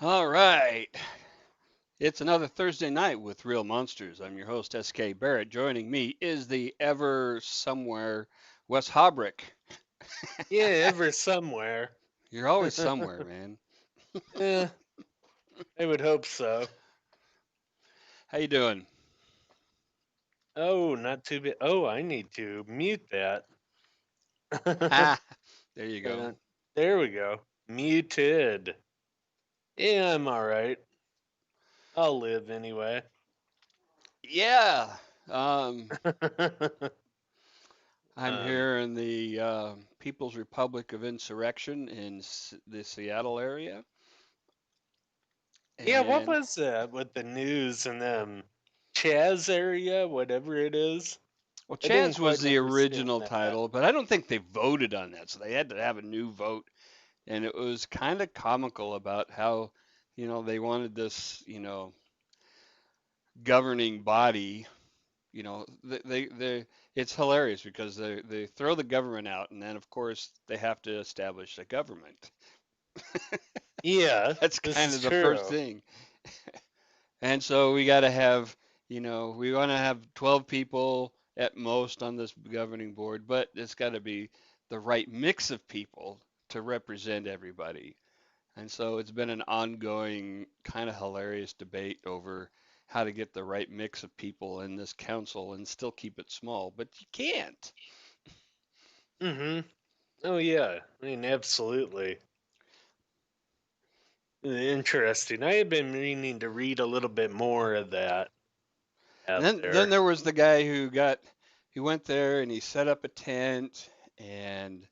All right. It's another Thursday night with Real Monsters. I'm your host, S.K. Barrett. Joining me is the ever somewhere Wes Hobrick. Yeah, ever somewhere. You're always somewhere, man. Eh, I would hope so. How you doing? Oh, not too bad. Oh, I need to mute that. Ha! There you go. Uh, there we go. Muted. Yeah, I'm all right. I'll live anyway. Yeah. Um, I'm um, here in the People's Republic of Insurrection in the Seattle area. yeah, what And, was that with the news and Chaz area, whatever it is? well, I didn't Chad's was quite the understand original that. title, but I don't think they voted on that. So they had to have a new vote. And it was kind of comical about how, they wanted this, governing body. It's hilarious because they throw the government out, and then of course they have to establish a government. Yeah, That's this kind is of the first true. thing. And so we got to have, we want to have 12 people at most on this governing board, but it's got to be the right mix of people to represent everybody. And so it's been an ongoing, kind of hilarious debate over how to get the right mix of people in this council and still keep it small, but you can't. Mm-hmm. Oh, yeah. I mean, absolutely. Interesting. I had been meaning to read a little bit more of that And out then there. there was the guy he went there and he set up a tent and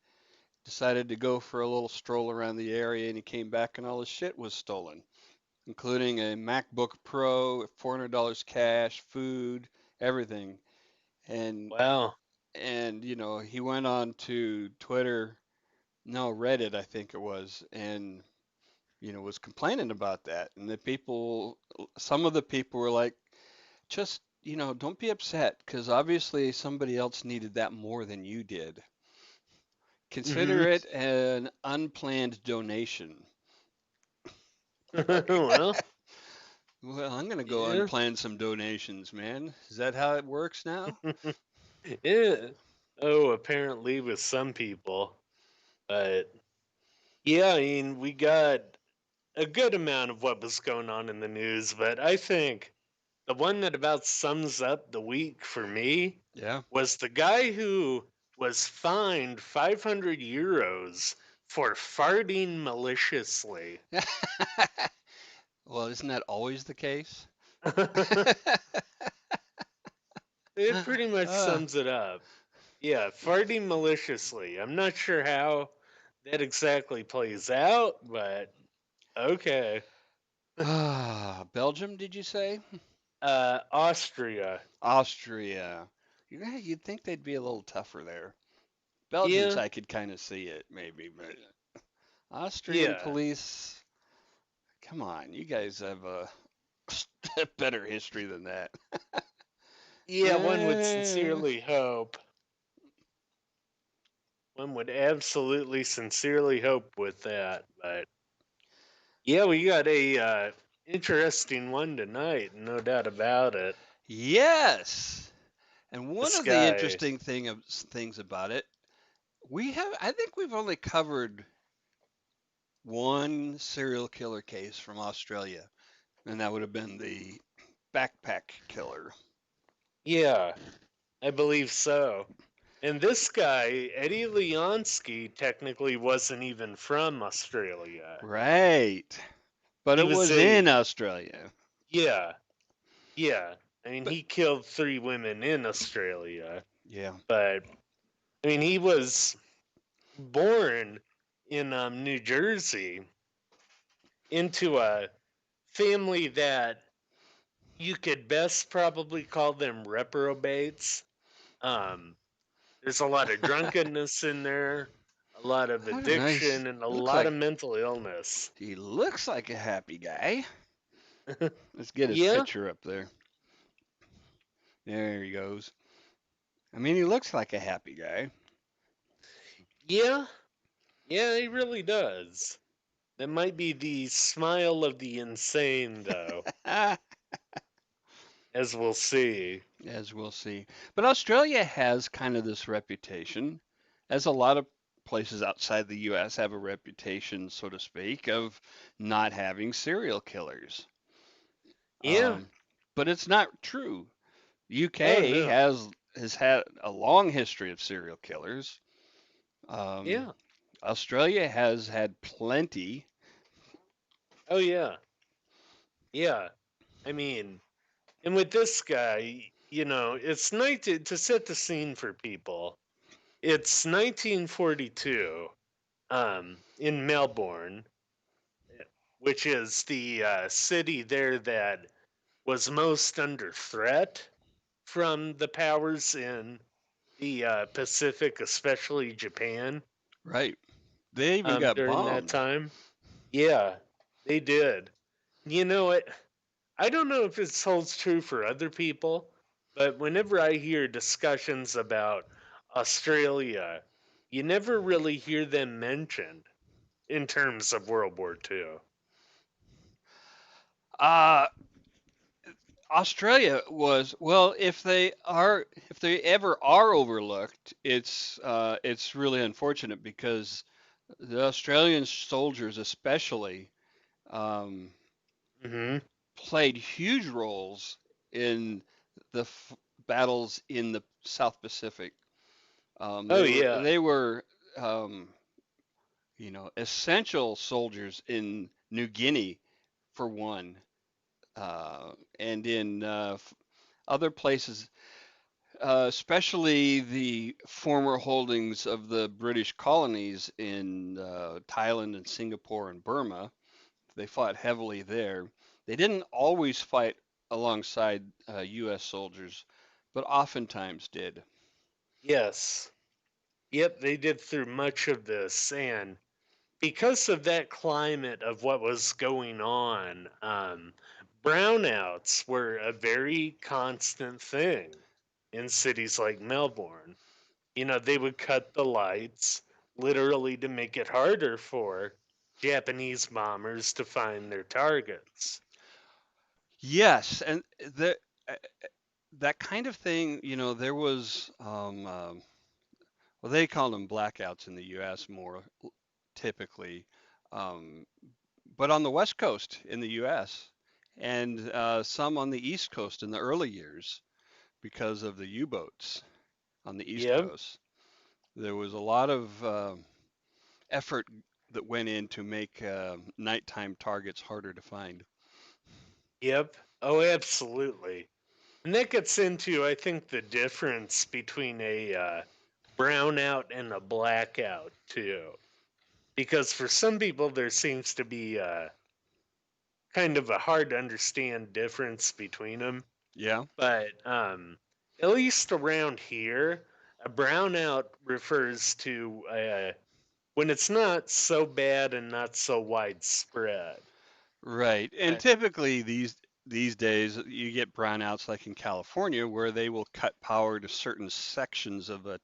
decided to go for a little stroll around the area, and he came back and all his shit was stolen, including a MacBook Pro, $400 cash, food, everything. And Wow. he went on to Twitter, no, Reddit, I think it was, and was complaining about that. And some of the people were like, just, don't be upset because obviously somebody else needed that more than you did. Mm-hmm. Consider it an unplanned donation. Okay. Well, Well, I'm gonna go yeah. unplan some donations, man. Is that how it works now? Yeah. Oh, apparently with some people. But yeah, I mean, we got a good amount of what was going on in the news, but I think the one that about sums up the week for me Yeah. was the guy who was fined 500 euros for farting maliciously. Well, isn't that always the case? It pretty much uh, sums it up. Yeah, farting maliciously. I'm not sure how that exactly plays out, but okay. Belgium, did you say? Austria. Austria. Yeah, you'd think they'd be a little tougher there. Belgians, Yeah, I could kind of see it, maybe, but Austrian yeah, police, come on, you guys have a better history than that. yeah. One would Eh, sincerely hope. One would absolutely sincerely hope with that, but yeah, we got a interesting one tonight, no doubt about it. yes. And one This of the guy, interesting things about it, I think we've only covered one serial killer case from Australia, and that would have been the backpack killer. yeah, I believe so. And this guy, Eddie Leonski, technically wasn't even from Australia. Right. But He it was was in a, Australia. yeah, yeah. I mean, But he killed 3 women in Australia, yeah. but I mean, he was born in New Jersey into a family that you could best probably call them reprobates. Um, there's a lot of drunkenness in there, a lot of I don't know. addiction, and a lot of mental illness. He looks like a happy guy. Let's get his Yeah, picture up there. There he goes. I mean, he looks like a happy guy. yeah, yeah, he really does. That might be the smile of the insane, though, as we'll see. as we'll see. But Australia has kind of this reputation, as a lot of places outside the US have a reputation, so to speak, of not having serial killers. Yeah. Um, but it's not true. Oh UK no. has had a long history of serial killers. Um, Yeah. Australia has had plenty. Oh yeah. Yeah. I mean, and with this guy, it's nice to set the scene for people. It's 1942, in Melbourne, which is the city there that was most under threat from the powers in the Pacific, especially Japan, Right. They even got during that bombed. time. Yeah, they did. You know what? I don't know if this holds true for other people, but whenever I hear discussions about Australia, you never really hear them mentioned in terms of World War II. Uh, Australia was, well, if they ever are overlooked, it's really unfortunate because the Australian soldiers especially um, Hmm. played huge roles in the battles in the South Pacific. Oh yeah, They were um, essential soldiers in New Guinea for one, and in other places, especially the former holdings of the British colonies in Thailand and Singapore and Burma. They fought heavily there. They didn't always fight alongside U.S. soldiers, but oftentimes did. yes, yep. They did through much of this, and because of that climate of what was going on, brownouts were a very constant thing in cities like Melbourne. They would cut the lights literally to make it harder for Japanese bombers to find their targets. Yes, and uh, that kind of thing, there was, well, they called them blackouts in the U.S. more typically, um, but on the West Coast in the U.S. and some on the East Coast in the early years because of the U-boats on the East Yep, Coast. There was a lot of effort that went in to make nighttime targets harder to find. yep. Oh, absolutely. And that gets into, I think, the difference between a brownout and a blackout, too. Because for some people, there seems to be kind of a hard to understand difference between them. Yeah, But at least around here, a brownout refers to when it's not so bad and not so widespread. right. And Uh, typically these days you get brownouts like in California where they will cut power to certain sections of a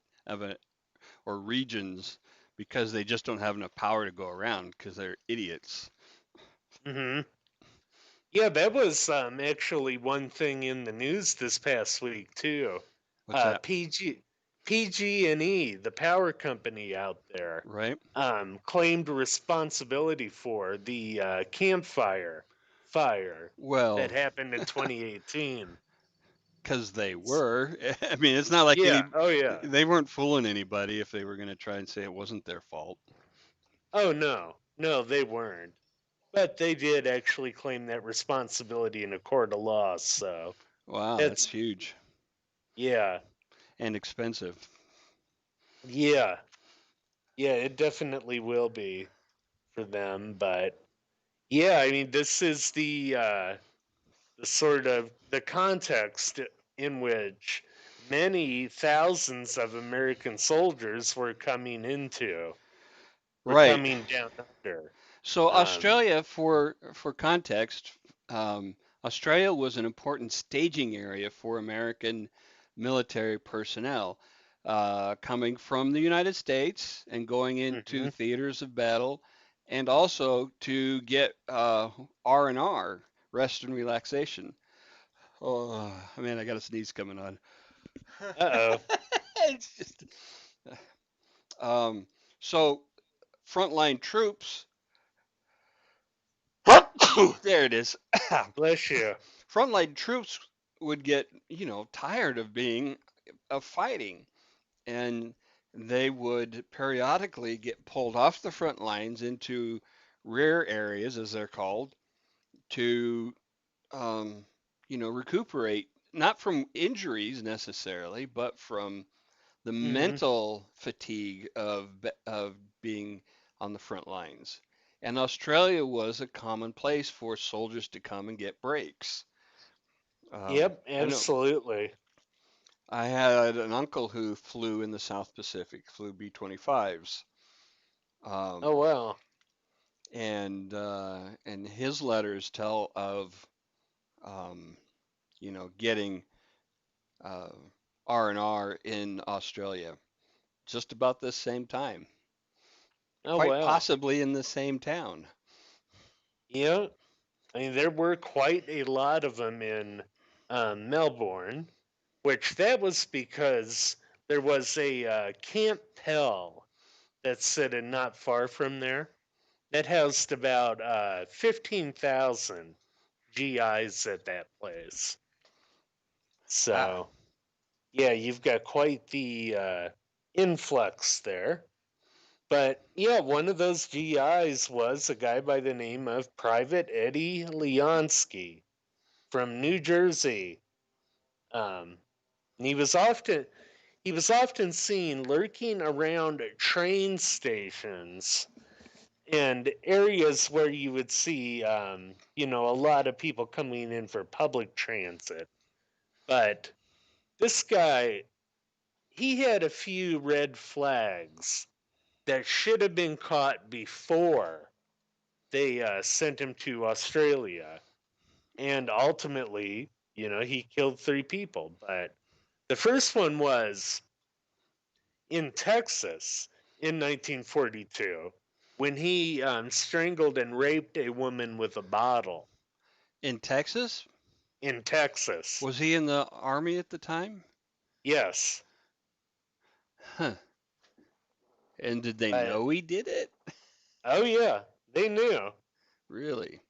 or regions because they just don't have enough power to go around because they're idiots. hmm Yeah, that was actually one thing in the news this past week too. What's that? PG&E, the power company out there, Right? claimed responsibility for the campfire fire that Well, happened in 2018. because they were. I mean, it's not like Yeah. Oh yeah. they weren't fooling anybody if they were going to try and say it wasn't their fault. Oh no, no, they weren't. But they did actually claim that responsibility in a court of law. So Wow, that's that's huge yeah, and expensive. yeah, yeah. It definitely will be for them. But yeah, I mean, this is the sort of the context in which many thousands of American soldiers were Right. coming down under. So Um, Australia, for context, Australia was an important staging area for American military personnel, coming from the United States and going into mhm. theaters of battle. and also to get R&R, rest and relaxation. Oh man, I got a sneeze coming on. Uh-oh. It's just um, so frontline troops. There it is. Bless you. Frontline troops would get, tired of fighting, and they would periodically get pulled off the front lines into rear areas, as they're called, to recuperate, not from injuries necessarily, but from the Hmm. mental fatigue of being on the front lines. And Australia was a common place for soldiers to come and get breaks. Yep, I know absolutely. I had an uncle who flew in the South Pacific, flew B-25s, Oh, um, wow. and his letters tell of um, getting uh, R&R in Australia just about the same time, Oh, quite wow. possibly in the same town. Yeah. I mean, there were quite a lot of them in Melbourne, which that was because there was a Camp Pell that's sitting not far from there that housed about 15,000 GIs at that place. Ah, So, yeah, you've got quite the influx there. But yeah, one of those GIs was a guy by the name of Private Eddie Leonski from New Jersey. Um, and he was often seen lurking around train stations and areas where you would see, a lot of people coming in for public transit. But this guy, he had a few red flags that should have been caught before they sent him to Australia. And ultimately, he killed 3 people. But the first one was in Texas in 1942 when he strangled and raped a woman with a bottle in Texas? in Texas. Was he in the army at the time? Yes. Huh. And did they But, know he did it? oh, yeah, they knew, Really?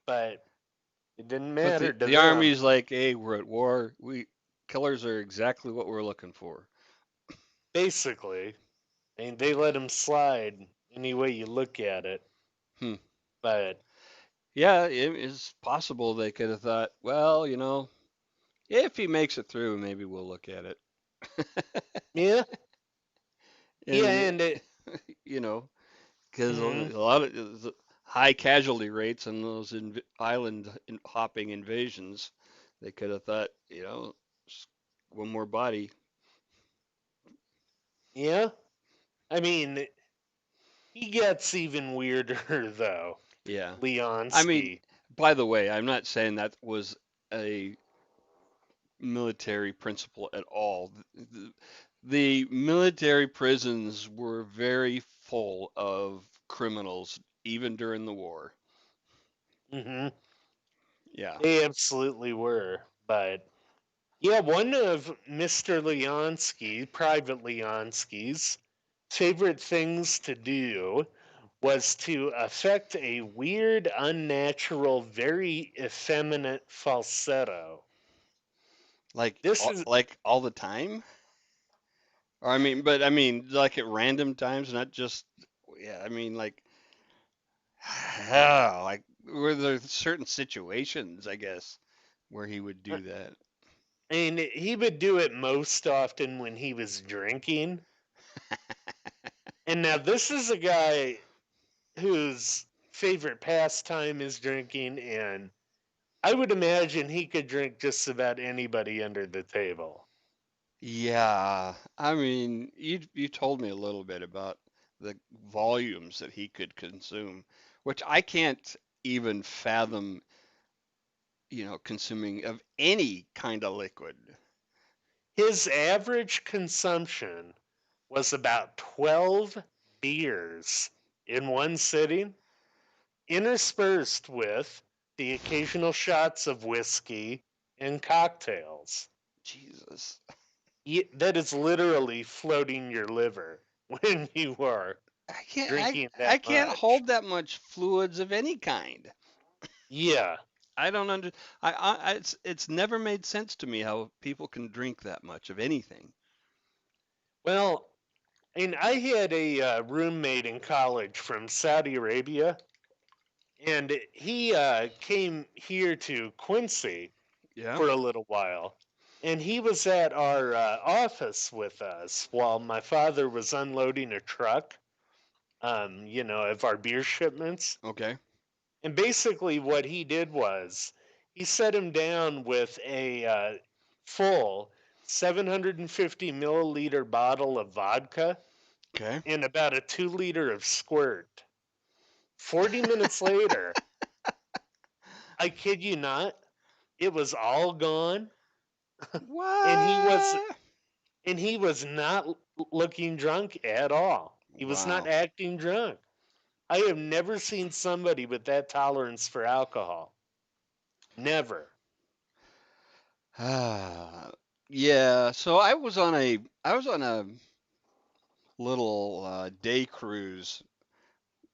but it didn't But matter the, to the them. army's like, hey, we're at war. Killers are exactly what we're looking for. Basically, I mean, they let him slide any way you look at it. Hmm. But, Yeah, it is possible they could have thought, well, if he makes it through, maybe we'll look at it. yeah, yeah, And and it, you know, because a mhm, lot of high casualty rates on those island hopping invasions, they could have thought, one more body. yeah. I mean, he gets even weirder, though. Yeah. I mean, Leonsky. by the way, I'm not saying that was a military principle at all. The military prisons were very full of criminals, even during the war. Hmm. Yeah. They absolutely were. But yeah, one of Mr. Leonsky, Private Leonsky's favorite things to do was to affect a weird, unnatural, very effeminate falsetto. This is, Like all the time? Or but I mean like at random times, not just yeah, I mean like like were there certain situations, I guess, where he would I do that. mean, he would do it most often when he was drinking. And now this is a guy whose favorite pastime is drinking, and I would imagine he could drink just about anybody under the table. Yeah, I mean, you told me a little bit about the volumes that he could consume, which I can't even fathom, consuming of any kind of liquid. His average consumption was about 12 beers. in one sitting, interspersed with the occasional shots of whiskey and cocktails. Jesus. That is literally floating your liver when you are I can't drinking I that can't much. hold that much fluids of any kind. Yeah. I don't under it's never made sense to me how people can drink that much of anything. Well, and I had a roommate in college from Saudi Arabia, and he came here to Quincy Yeah. for a little while. And he was at our office with us while my father was unloading a truck, of our beer shipments. Okay. And basically, what he did was he set him down with a full 750 milliliter bottle of vodka Okay. and about a 2 liter of squirt. 40 minutes later, I kid you not, it was all gone, and What? he was not looking drunk at all. He was not Wow. acting drunk. I have never seen somebody with that tolerance for alcohol. Never. Ah. Yeah, so I was on a little day cruise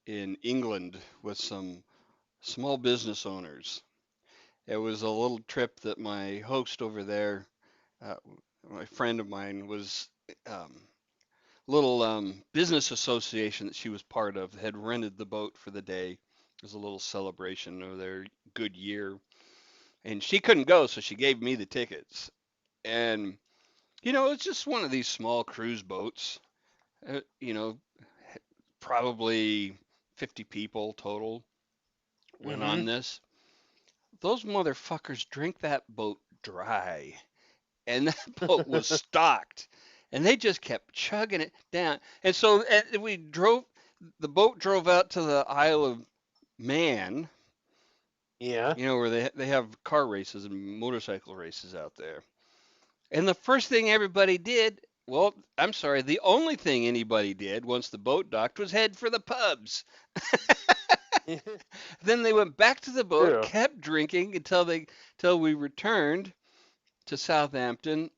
in England with some small business owners. It was a little trip that my host over there, uh, my friend of mine, was um, little business association that she was part of had rented the boat for the day. It was a little celebration of their good year, and she couldn't go, so she gave me the tickets. And it's just one of these small cruise boats. Uh, you know, Probably 50 people total went Mm-hmm. on this. Those motherfuckers drink that boat dry, and that boat was stocked, and they just kept chugging it down. And so the boat drove out to the Isle of Man, Yeah. where they have car races and motorcycle races out there. And the first thing everybody did, well, I'm sorry, the only thing anybody did once the boat docked was head for the pubs. Then they went back to the boat, True. kept drinking until we returned to Southampton,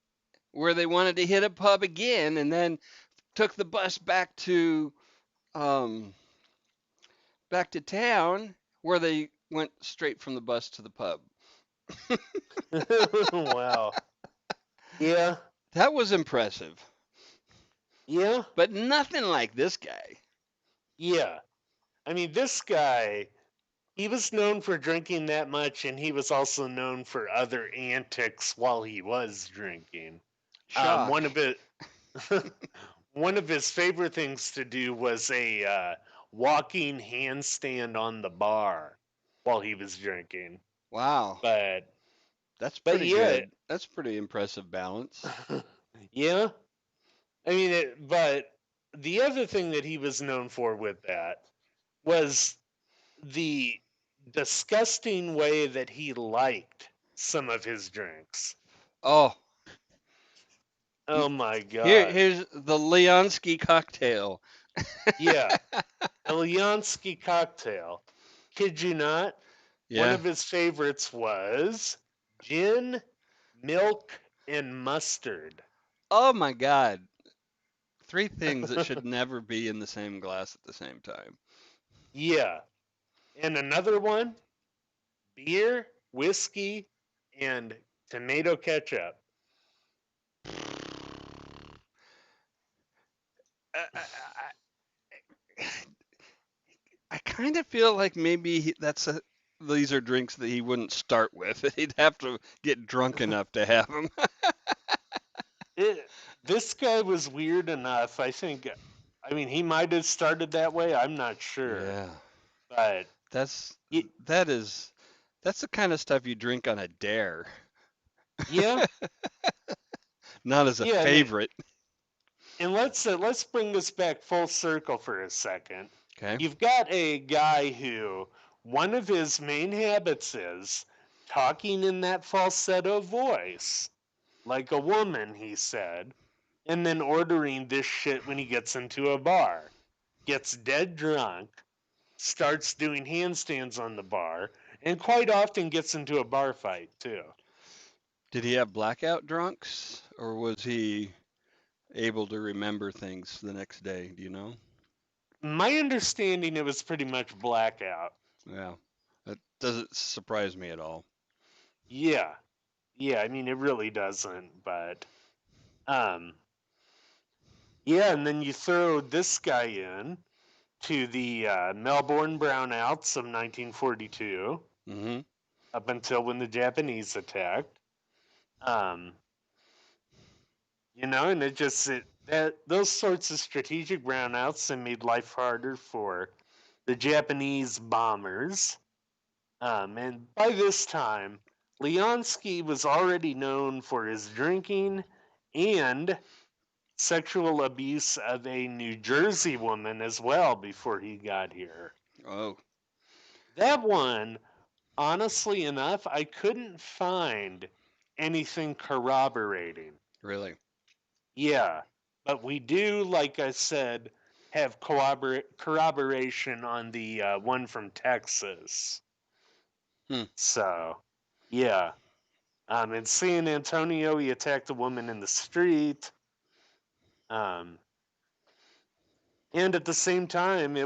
where they wanted to hit a pub again, and then took the bus um, back to town, where they went straight from the bus to the pub. Wow. Yeah. That was impressive, Yeah. but nothing like this guy. Yeah. I mean, this guy, he was known for drinking that much, and he was also known for other antics while he was drinking. Shock. One of it, one of his favorite things to do was a walking handstand on the bar while he was drinking. Wow, But that's but pretty yeah, good. That's pretty impressive balance. yeah. I mean, but the other thing that he was known for with that was the disgusting way that he liked some of his drinks. Oh, Oh my god. here's the Leonski cocktail. Yeah, a Leonski cocktail. Kid you not? One Yeah. of his favorites was gin, milk, and mustard. Oh my God. Three things that should never be in the same glass at the same time. Yeah. And another one, beer, whiskey, and tomato ketchup. I, I, I kind of feel like maybe these are drinks that he wouldn't start with. He'd have to get drunk enough to have them. It, this guy was weird enough. I mean, he might have started that way. I'm not sure. Yeah. But That's y- that is that's the kind of stuff you drink on a dare, yeah, not as a yeah. favorite. And let's bring this back full circle for a second. Okay. You've got a guy who one of his main habits is talking in that falsetto voice, like a woman, he said, and then ordering this shit when he gets into a bar. gets dead drunk, starts doing handstands on the bar, and quite often gets into a bar fight too. Did he have blackout drunks, or was he able to remember things the next day? Do you know? My understanding, it was pretty much blackout. Yeah, that doesn't surprise me at all. Yeah, yeah. I mean, it really doesn't, but um, yeah. And then you throw this guy in to the Melbourne Brownouts of 1942, Hmm. up until when the Japanese attacked. Um, and that those sorts of strategic brownouts that made life harder for the Japanese bombers. And by this time, Leonski was already known for his drinking and sexual abuse of a New Jersey woman as well before he got here. Oh, That one, honestly enough, I couldn't find anything corroborating. really? Yeah, but we do, like I said, have corroboration on the one from Texas. Hmm. So, yeah. In San Antonio, he attacked a woman in the street. Um, and at the same time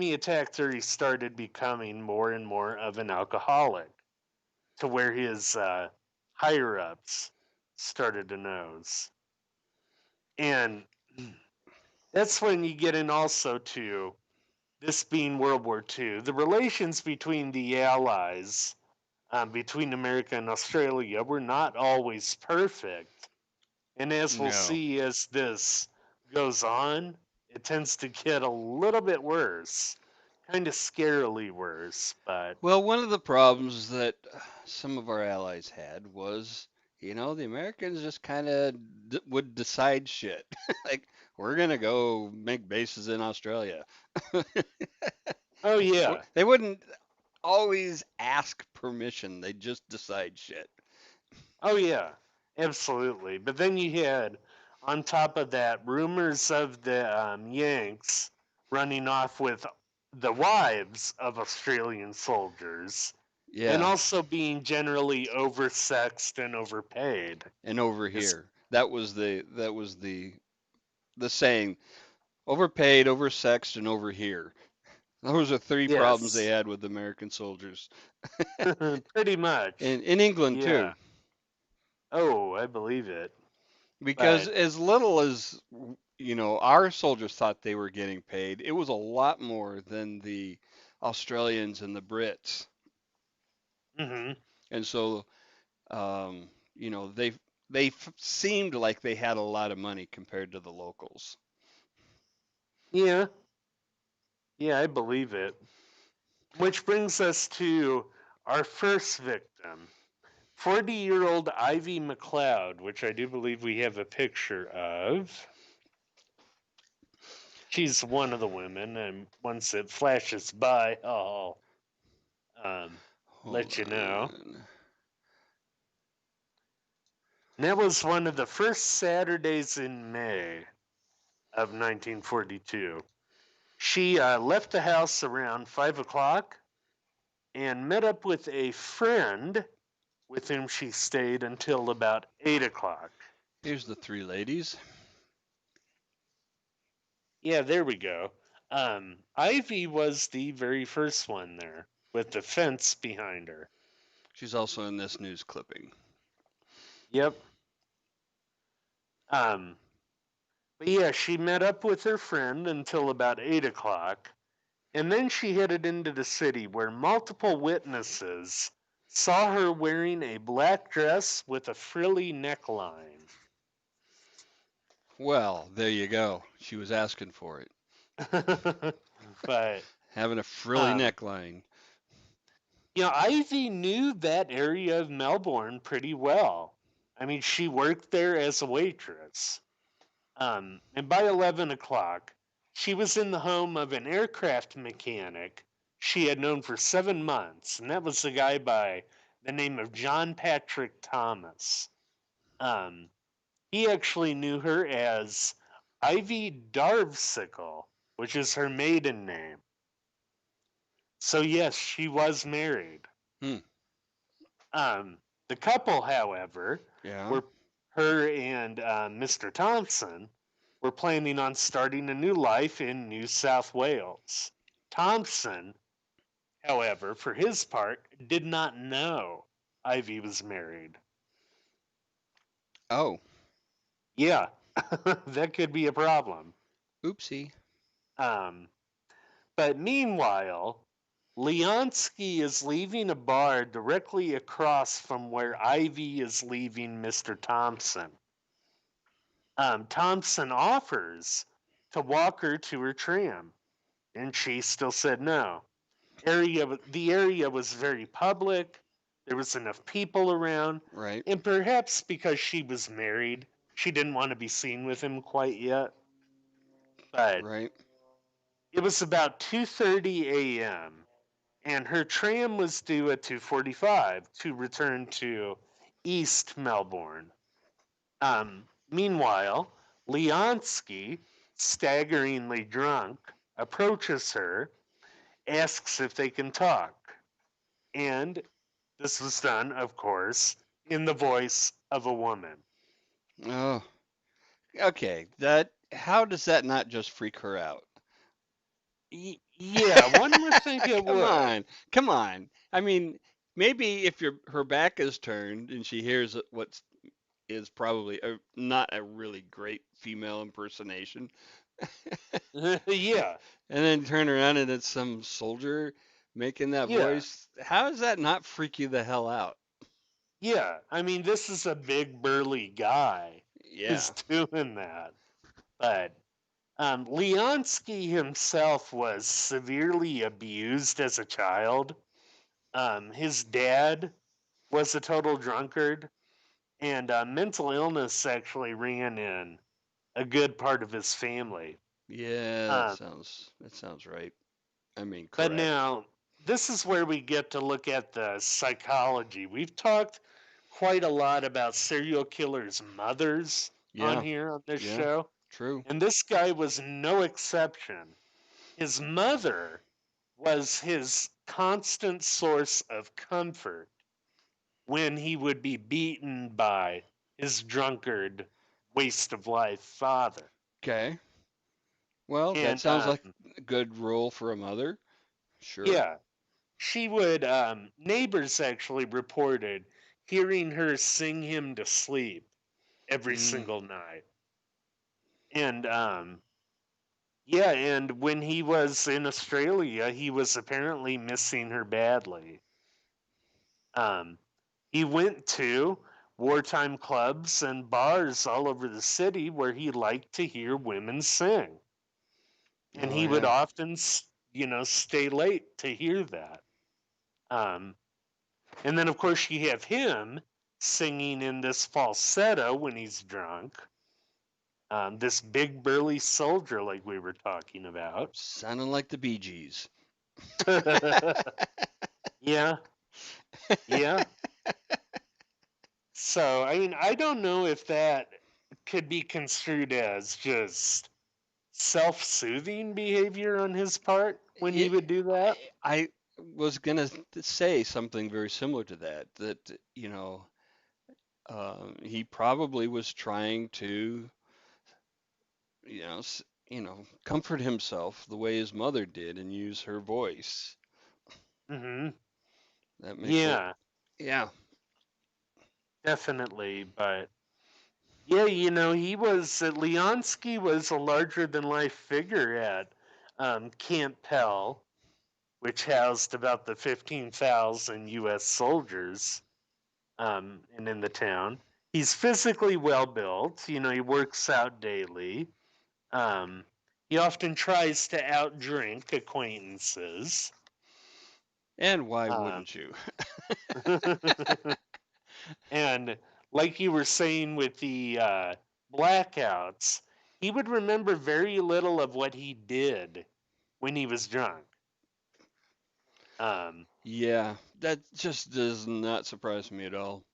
he attacked her, he started becoming more and more of an alcoholic, to where his higher ups started to nose. And that's when you get in also to this being World War II, the relations between the Allies, between America and Australia, were not always perfect. And as we'll No. see as this goes on, it tends to get a little bit worse, kind of scarily worse. But Well, one of the problems that some of our allies had was, the Americans just kind of would decide shit. Like, we're going to go make bases in Australia. oh yeah, They wouldn't always ask permission, they just decide shit. oh yeah, absolutely. But then you had, on top of that, rumors of the Yanks running off with the wives of Australian soldiers, and Yeah, also being generally oversexed and overpaid. and over Is here. That was the saying, overpaid, oversexed, and over here. Those are three problems they yes, had with American soldiers. pretty much. In England Yeah. too. Oh, I believe it. Because But as little as our soldiers thought they were getting paid, it was a lot more than the Australians and the Brits. hmm And so, they seemed like they had a lot of money compared to the locals. yeah, yeah, I believe it. Which brings us to our first victim, 40-year-old Ivy McLeod, which I do believe we have a picture of. She's one of the women, and once it flashes by, I'll um, Hold let you know. on. And that was one of the first Saturdays in May of 1942. She left the house around 5 o'clock and met up with a friend with whom she stayed until about 8 o'clock. Here's the three ladies. Yeah, there we go. Ivy was the very first one there with the fence behind her. She's also in this news clipping. Yep. Um, but yeah, she met up with her friend until about 8 o'clock, and then she headed into the city where multiple witnesses saw her wearing a black dress with a frilly neckline. Well, there you go. She was asking for it. but Having a frilly um, neckline. Ivy knew that area of Melbourne pretty well. I mean, she worked there as a waitress. And by 11 o'clock, she was in the home of an aircraft mechanic she had known for 7 months, and that was a guy by the name of John Patrick Thomas. Um, he actually knew her as Ivy Darvsicle, which is her maiden name. So yes, she was married. Hmm. Um, the couple, however, Yeah. were her and Mr. Thompson were planning on starting a new life in New South Wales. Thompson, however, for his part, did not know Ivy was married. Oh. Yeah, that could be a problem. Oopsie. Um, but meanwhile, Leonski is leaving a bar directly across from where Ivy is leaving Mr. Thompson. Thompson offers to walk her to her tram, and she still said no. The area was very public. There was enough people around, Right. and perhaps because she was married, she didn't want to be seen with him quite yet. But Right. it was about 2:30 a.m. and her tram was due at 2:45 to return to East Melbourne. Meanwhile, Leonski, staggeringly drunk, approaches her, asks if they can talk, and this was done, of course, in the voice of a woman. Oh. Okay. That. How does that not just freak her out? Yeah, one would think it Come would. on. Come on. I mean, maybe if her back is turned and she hears what is probably not a really great female impersonation, Yeah, and then turn around and it's some soldier making that yeah, voice. How does that not freak you the hell out? yeah. I mean, this is a big burly guy who's Yeah. doing that. But Leonski himself was severely abused as a child. His dad was a total drunkard, and mental illness actually ran in a good part of his family. Yeah, Um, that sounds right. I mean, but correct. now, this is where we get to look at the psychology. We've talked quite a lot about serial killers' mothers on Yeah. here on this Yeah. show, True. and this guy was no exception. His mother was his constant source of comfort when he would be beaten by his drunkard, waste of life father. Okay. Well, that And sounds like a good role for a mother. Sure. yeah, she would, neighbors actually reported hearing her sing him to sleep every Mm. single night. And yeah, and when he was in Australia, he was apparently missing her badly. Um, he went to wartime clubs and bars all over the city where he liked to hear women sing. And Oh he would yeah. often, stay late to hear that. Um, and then, of course, you have him singing in this falsetto when he's drunk. This big burly soldier, like we were talking about. Sounding like the Bee Gees. Yeah, yeah. So, I mean, I don't know if that could be construed as just self soothing behavior on his part when Yeah, he would do that. I was gonna say something very similar to that. That he probably was trying to, comfort himself the way his mother did and use her voice. Hmm. That makes it, Yeah, yeah, definitely. But yeah, Leonsky was a larger than life figure at Camp Pell, which housed about the 15,000 U.S. soldiers and in the town. He's physically well built. He works out daily. Um, he often tries to outdrink acquaintances. and why Um, wouldn't you? and like you were saying with the blackouts, he would remember very little of what he did when he was drunk. Um, Yeah, that just does not surprise me at all.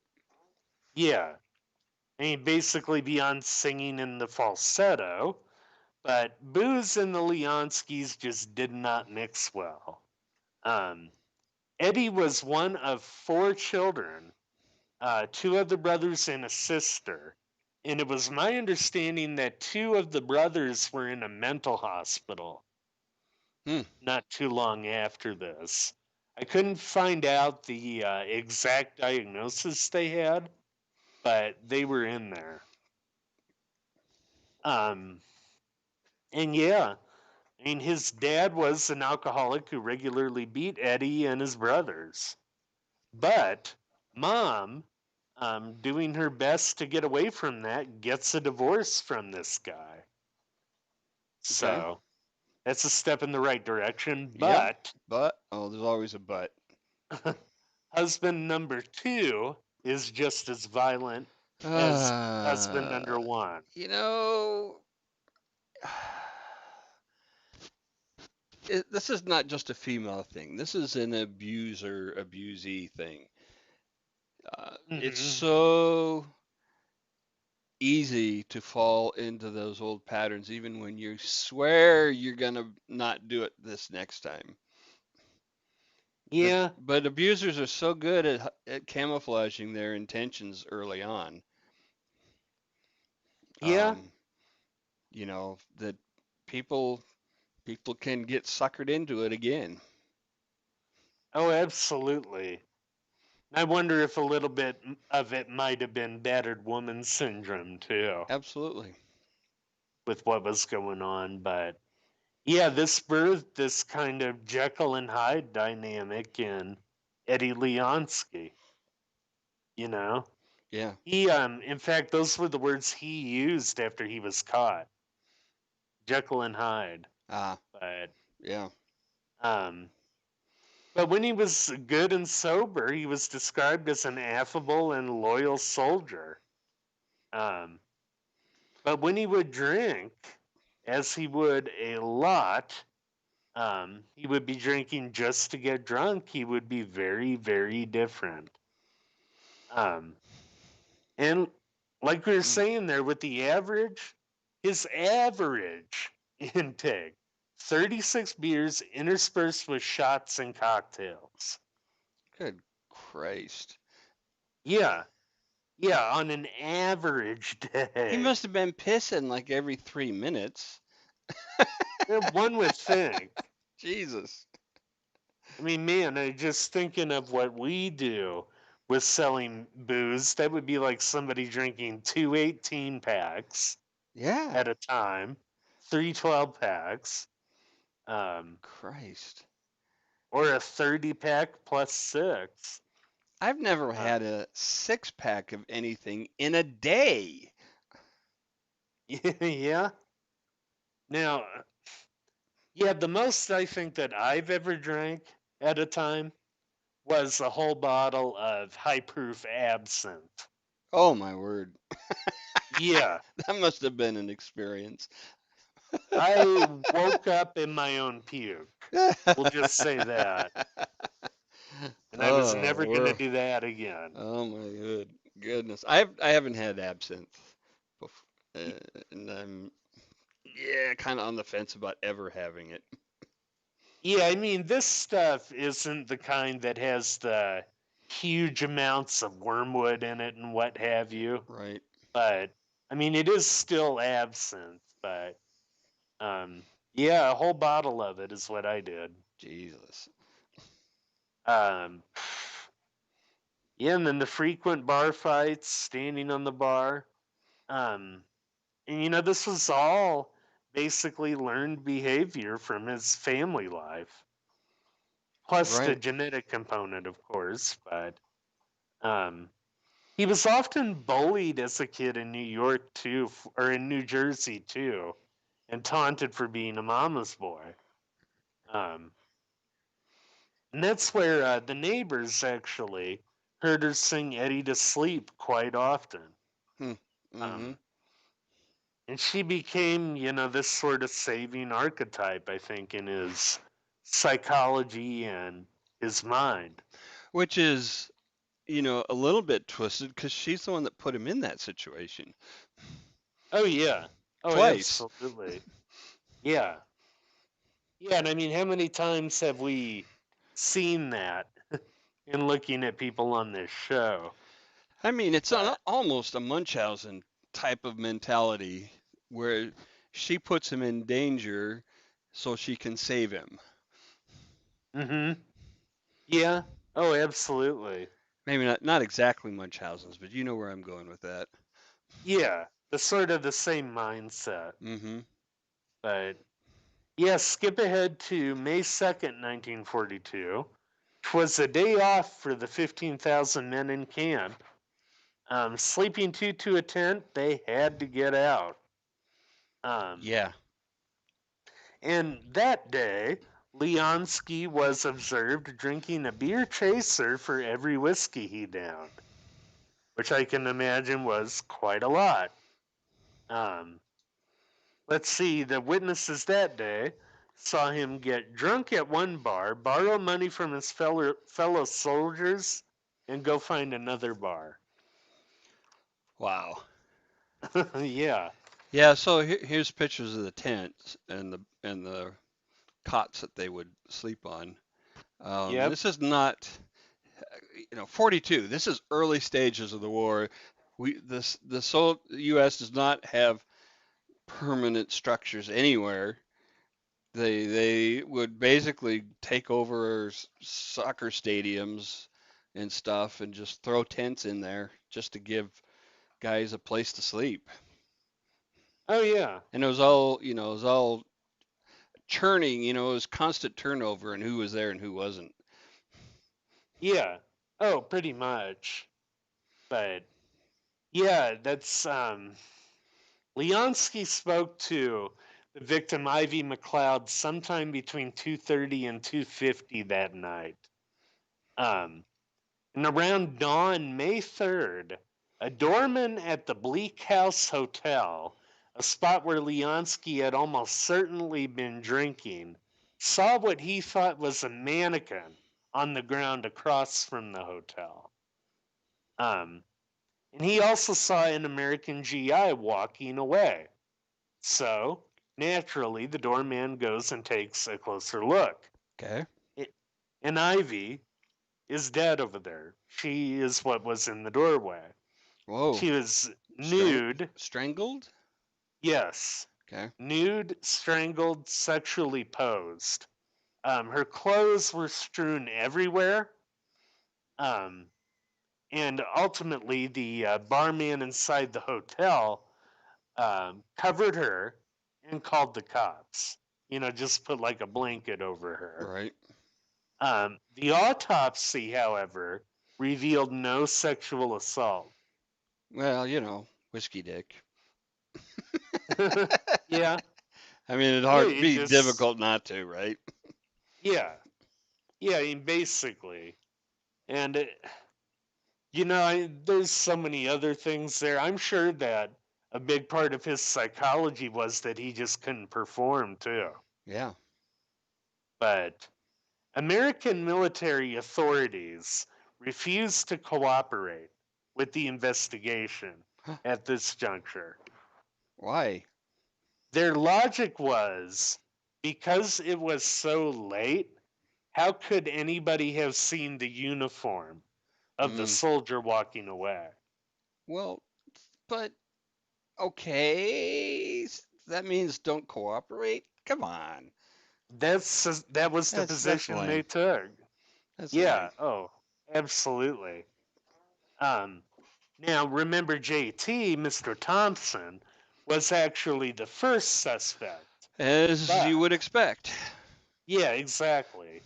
yeah. I mean, basically, beyond singing in the falsetto, But Booze and the Leonskis just did not mix well. Um, Eddie was one of four children, two other brothers and a sister. And it was my understanding that two of the brothers were in a mental hospital Hmm. not too long after this. I couldn't find out the exact diagnosis they had, but they were in there. Um, and yeah, I mean, his dad was an alcoholic who regularly beat Eddie and his brothers. But mom, doing her best to get away from that, gets a divorce from this guy. Okay. So that's a step in the right direction. Yeah. But But oh, there's always a but. husband number two is just as violent as husband Uh, number one. you know, this is not just a female thing. This is an abuser abusee thing. It's Hmm. so easy to fall into those old patterns, even when you swear you're gonna not do it this next time. But Yeah, but abusers are so good at camouflaging their intentions early on. yeah. Um, that people can get suckered into it again. Oh, absolutely. I wonder if a little bit of it might have been battered woman syndrome too, Absolutely. with what was going on. But yeah, this birthed this kind of Jekyll and Hyde dynamic in Eddie Leonski. You know, Yeah. in fact, those were the words he used after he was caught, Jekyll and Hyde. Ah. But Yeah. um, but when he was good and sober, he was described as an affable and loyal soldier. Um, but when he would drink, as he would a lot, he would be drinking just to get drunk. He would be very, very different. Um, and like we were Mm. saying there with the average, his average intake 36 beers interspersed with shots and cocktails. Good Christ. Yeah, yeah, on an average He day. must have been pissing like every 3 minutes. One would think. Jesus. I mean, man, I just thinking of what we do with selling booze. That would be like somebody drinking two 18 packs Yeah. at a time, three 12 packs, um, Christ. or a 30 pack plus six. I've never Uh, had a 6 pack of anything in a day. yeah. Now, yeah, the most I think that I've ever drank at a time was a whole bottle of high proof absinthe. Oh my word. Yeah, That must have been an experience. I woke up in my own puke. We'll just say that. And I was Oh, never going to we're do that again. oh my goodness. I haven't had absinthe before, and I'm yeah kind of on the fence about ever having it. Yeah, I mean, this stuff isn't the kind that has the huge amounts of wormwood in it and what have you. Right. But, I mean, it is still absinthe. But, yeah, a whole bottle of it is what I did. Jesus. Um, yeah, and then the frequent bar fights, standing on the bar. Um, and this was all basically learned behavior from his family life, plus the Right. genetic component, of course. But um, he was often bullied as a kid in New York too, or in New Jersey too, and taunted for being a mama's boy. Um, and that's where the neighbors actually heard her sing Eddie to sleep quite often. Hmm. Mm-hmm. Um, and she became, this sort of saving archetype, I think, in his psychology and his mind. Which is, a little bit twisted because she's the one that put him in that situation Oh, yeah. Oh, twice. absolutely. Yeah. Yeah, and I mean, how many times have we seen that in looking at people on this show? I mean, it's But almost a Munchausen type of mentality where she puts him in danger so she can save him. mm-hmm. Yeah. Oh, absolutely. Maybe not exactly Munchausen's, but you know where I'm going with that. Yeah. The sort of the same mindset. Mm-hmm. But yeah, skip ahead to May 2nd, 1942. 'Twas a day off for the 15,000 men in camp. Sleeping two to a tent, they had to get out. Um, Yeah. and that day, Leonski was observed drinking a beer chaser for every whiskey he downed, which I can imagine was quite a lot. Um, let's see, the witnesses that day saw him get drunk at one bar, borrow money from his fellow soldiers, and go find another bar. Wow. Yeah. Yeah. So here's pictures of the tents and the cots that they would sleep on. Yep. This is not, 42. This is early stages of the war. The U.S. does not have permanent structures anywhere. They would basically take over soccer stadiums and stuff and just throw tents in there just to give guys a place to sleep. Oh, yeah. And it was all churning, it was constant turnover and who was there and who wasn't. Yeah. Oh, pretty much. But yeah, that's Leonski spoke to the victim Ivy McLeod sometime between 2:30 and 2:50 that night. Um, and around dawn, May 3rd, a doorman at the Bleak House Hotel, a spot where Leonski had almost certainly been drinking, saw what he thought was a mannequin on the ground across from the hotel. Um, and he also saw an American GI walking away. So, naturally, the doorman goes and takes a closer look. Okay. It, and Ivy is dead over there. She is what was in the doorway. Whoa. She was nude, Strangled? yes, Okay. nude, strangled, sexually posed. Her clothes were strewn everywhere. Um, and ultimately, the barman inside the hotel covered her and called the cops. Just put like a blanket over her. Right. The autopsy, however, revealed no sexual assault. Well, whiskey dick. Yeah, I mean, it'd yeah, hard it be just, difficult not to, right? yeah, yeah, I mean, basically. And, there's so many other things there. I'm sure that a big part of his psychology was that he just couldn't perform, too. Yeah. But American military authorities refused to cooperate with the investigation at this juncture. Why? Their logic was because it was so late, how could anybody have seen the uniform of the Mm. soldier walking away? Well, but okay. That means don't cooperate? Come on. That was the That's position they lame. took. That's Yeah, lame. oh, absolutely. Um, Now, remember JT, Mr. Thompson, was actually the first suspect. As you But, would expect. yeah, exactly.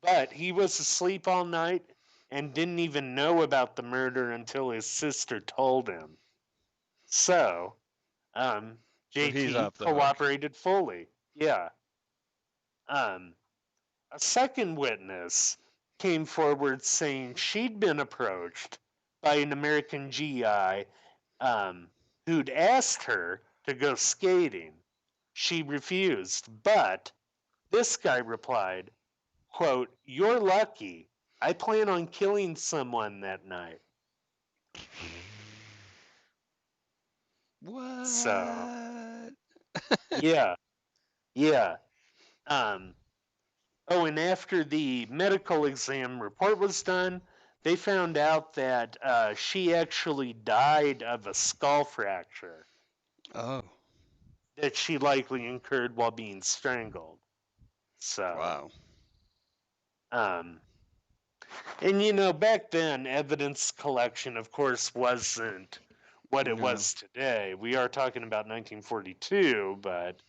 But he was asleep all night and didn't even know about the murder until his sister told him. So, um, So he's JT off the hook. cooperated fully. Yeah. Um, a second witness came forward saying she'd been approached by an American GI who'd asked her to go skating. She refused, but this guy replied, quote, "You're lucky. I plan on killing someone that night." So, What? yeah. Yeah. Um, oh, and after the medical exam report was done, they found out that she actually died of a skull fracture Oh, that she likely incurred while being strangled. So, wow. um, and back then, evidence collection, of course, wasn't what it No. was today. We are talking about 1942, but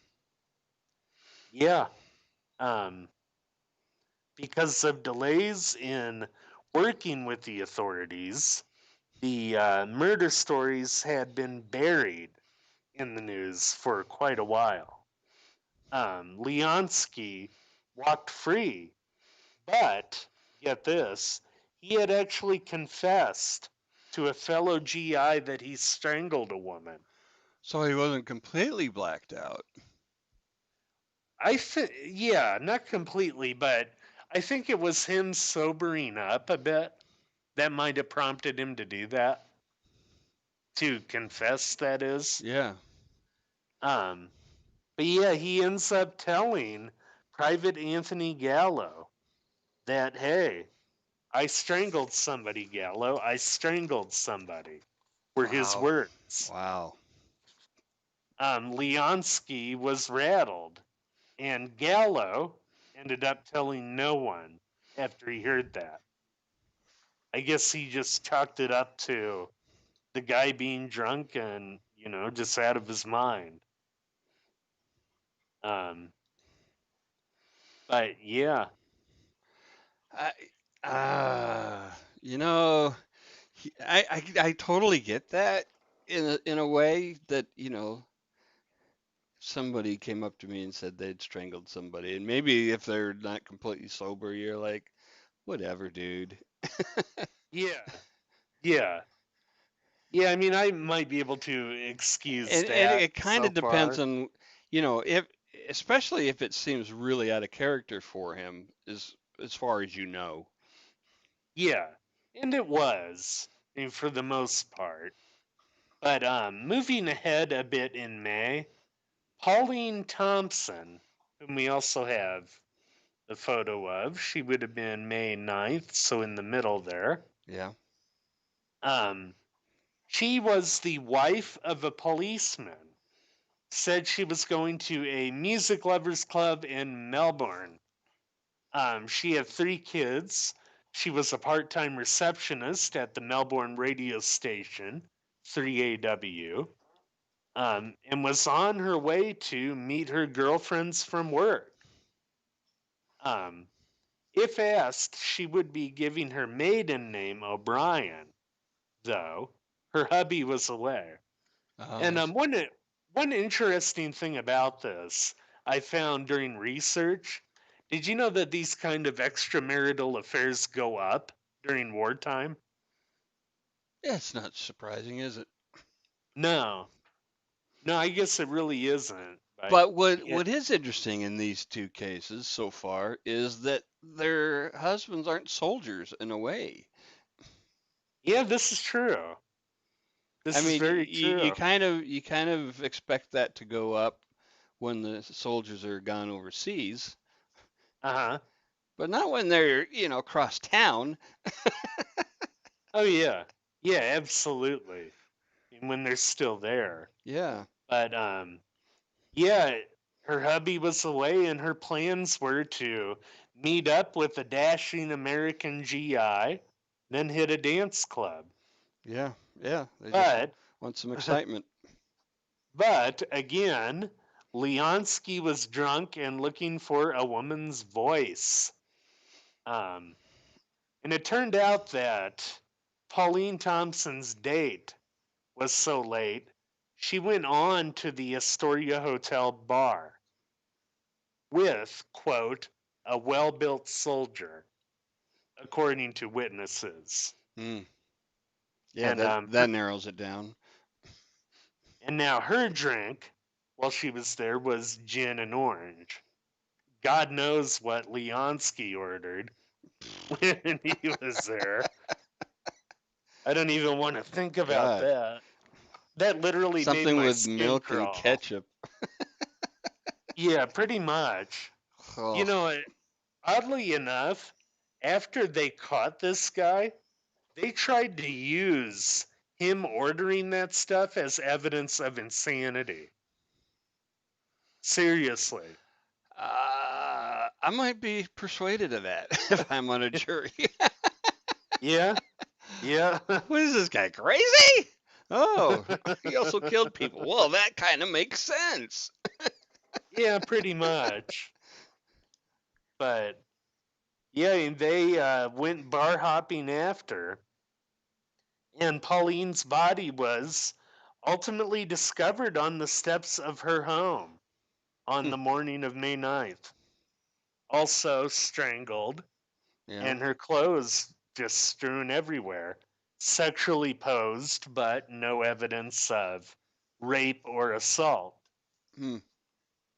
yeah, um, because of delays in working with the authorities, the murder stories had been buried in the news for quite a while. Leonski walked free, but get this, he had actually confessed to a fellow GI that he strangled a woman. So he wasn't completely blacked out. I think, yeah, not completely, but I think it was him sobering up a bit that might have prompted him to do that, to confess, that is. Yeah. Um, but yeah, he ends up telling Private Anthony Gallo that, hey, I strangled somebody, Gallo. I strangled somebody, were his Wow. words. Wow. Leonski was rattled, and Gallo ended up telling no one after he heard that. I guess he just chalked it up to the guy being drunk and, just out of his mind. Um, but yeah, I you know, I totally get that in a way that, somebody came up to me and said they'd strangled somebody, and maybe if they're not completely sober, you're like, whatever, dude. yeah, yeah, yeah. I mean, I might be able to excuse And that it kind so of depends far. on, if especially if it seems really out of character for him, as far as you know. Yeah, and it was, I mean, for the most part. But moving ahead a bit in May, Pauline Thompson, whom we also have the photo of, she would have been May 9th, so in the middle there. Yeah. Um, she was the wife of a policeman. Said she was going to a music lovers club in Melbourne. She had 3 kids. She was a part time receptionist at the Melbourne radio station, 3AW, and was on her way to meet her girlfriends from work. Um, if asked, she would be giving her maiden name O'Brien, though her hubby was away. And I see. one interesting thing about this I found during research, did you know that these kind of extramarital affairs go up during wartime? Yeah, it's not surprising, is it? No. No, I guess it really isn't. But But what yeah, what is interesting in these two cases so far is that their husbands aren't soldiers in a way. yeah, this is true. I This is mean, very true. you kind of expect that to go up when the soldiers are gone overseas, Uh-huh. but not when they're, across town. Oh yeah. Yeah, absolutely. And when they're still there. Yeah, But yeah, her hubby was away, and her plans were to meet up with a dashing American GI, then hit a dance club. yeah, yeah. They just But, want some excitement. but again, Leonski was drunk and looking for a woman's voice. Um, and it turned out that Pauline Thompson's date was so late, she went on to the Astoria Hotel bar with, quote, a well built soldier, according to witnesses. Mm. Yeah, And that narrows it down. and now her drink while she was there was gin and orange. God knows what Leonski ordered when he was there. I don't even want to think about God, that. That literally made something my with skin milk and crawl. ketchup. Yeah, pretty much. You Oh, know, oddly enough, after they caught this guy, they tried to use him ordering that stuff as evidence of insanity. Seriously. I might be persuaded of that if I'm on a jury. Yeah, yeah, What is this guy, crazy? Oh, he also killed people. Well, that kind of makes sense. yeah, pretty much. But yeah, and they went bar hopping after, and Pauline's body was ultimately discovered on the steps of her home on Hmm, the morning of May 9th. Also strangled, yeah. and her clothes just strewn everywhere. Sexually posed, but no evidence of rape or assault, Hmm,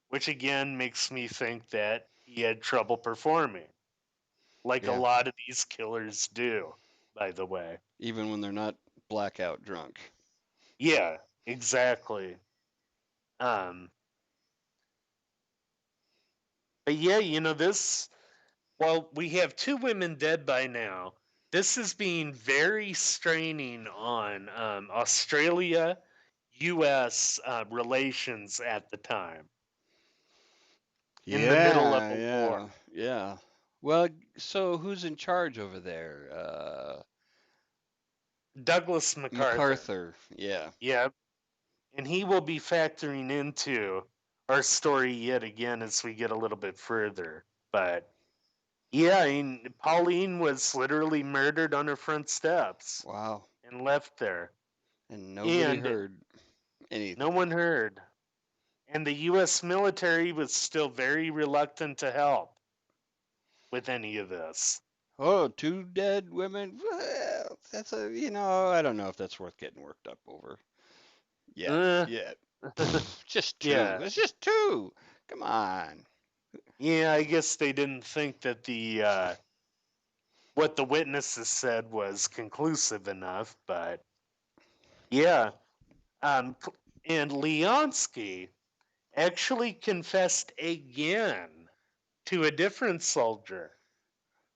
which again makes me think that he had trouble performing, like a yeah. lot of these killers do, by the way. Even when they're not blackout drunk. Yeah, exactly. Um, but yeah, this, well, we have two women dead by now. This is being very straining on Australia US relations at the time in the middle of Yeah, a war. yeah, yeah. Well, so who's in charge over there? Douglas MacArthur. MacArthur. Yeah. Yep. And he will be factoring into our story yet again as we get a little bit further. But yeah, I mean, Pauline was literally murdered on her front steps Wow. and left there. And nobody And heard no anything. one heard. And the US military was still very reluctant to help with any of this. Oh, two dead women? Well, that's I don't know if that's worth getting worked up over. Yet. Uh, Yet. Pfft, just two. yeah. It's just two. Come on. Yeah, I guess they didn't think that the what the witnesses said was conclusive enough, but yeah. And Leonski actually confessed again to a different soldier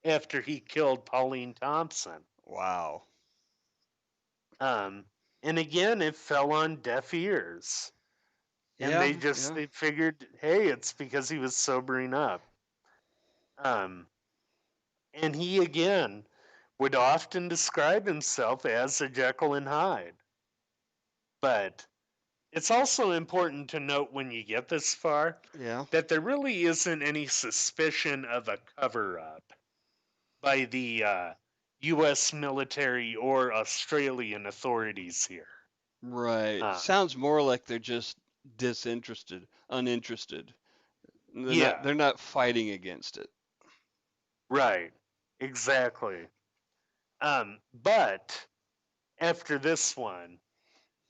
after he killed Pauline Thompson. Wow. Um, and again, it fell on deaf ears. And Yeah, they figured, hey, it's because he was sobering up. Um, and he again would often describe himself as a Jekyll and Hyde. But it's also important to note when you get this far yeah. that there really isn't any suspicion of a cover up by the US military or Australian authorities here. Right. Uh, Sounds more like they're just disinterested, uninterested. They're not yeah, they're not fighting against it. right. Exactly. But after this one,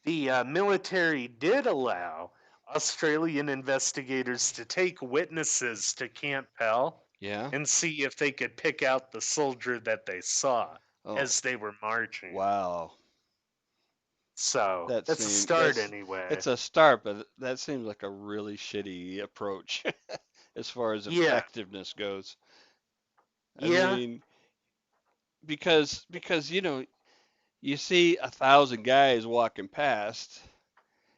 the military did allow Australian investigators to take witnesses to Camp Pell Yeah? and see if they could pick out the soldier that they saw Oh, as they were marching. wow. So That that's a seems start that's anyway. it's a start, but that seems like a really shitty approach as far as Yeah, effectiveness goes. I yeah. mean, because you see 1,000 guys walking past,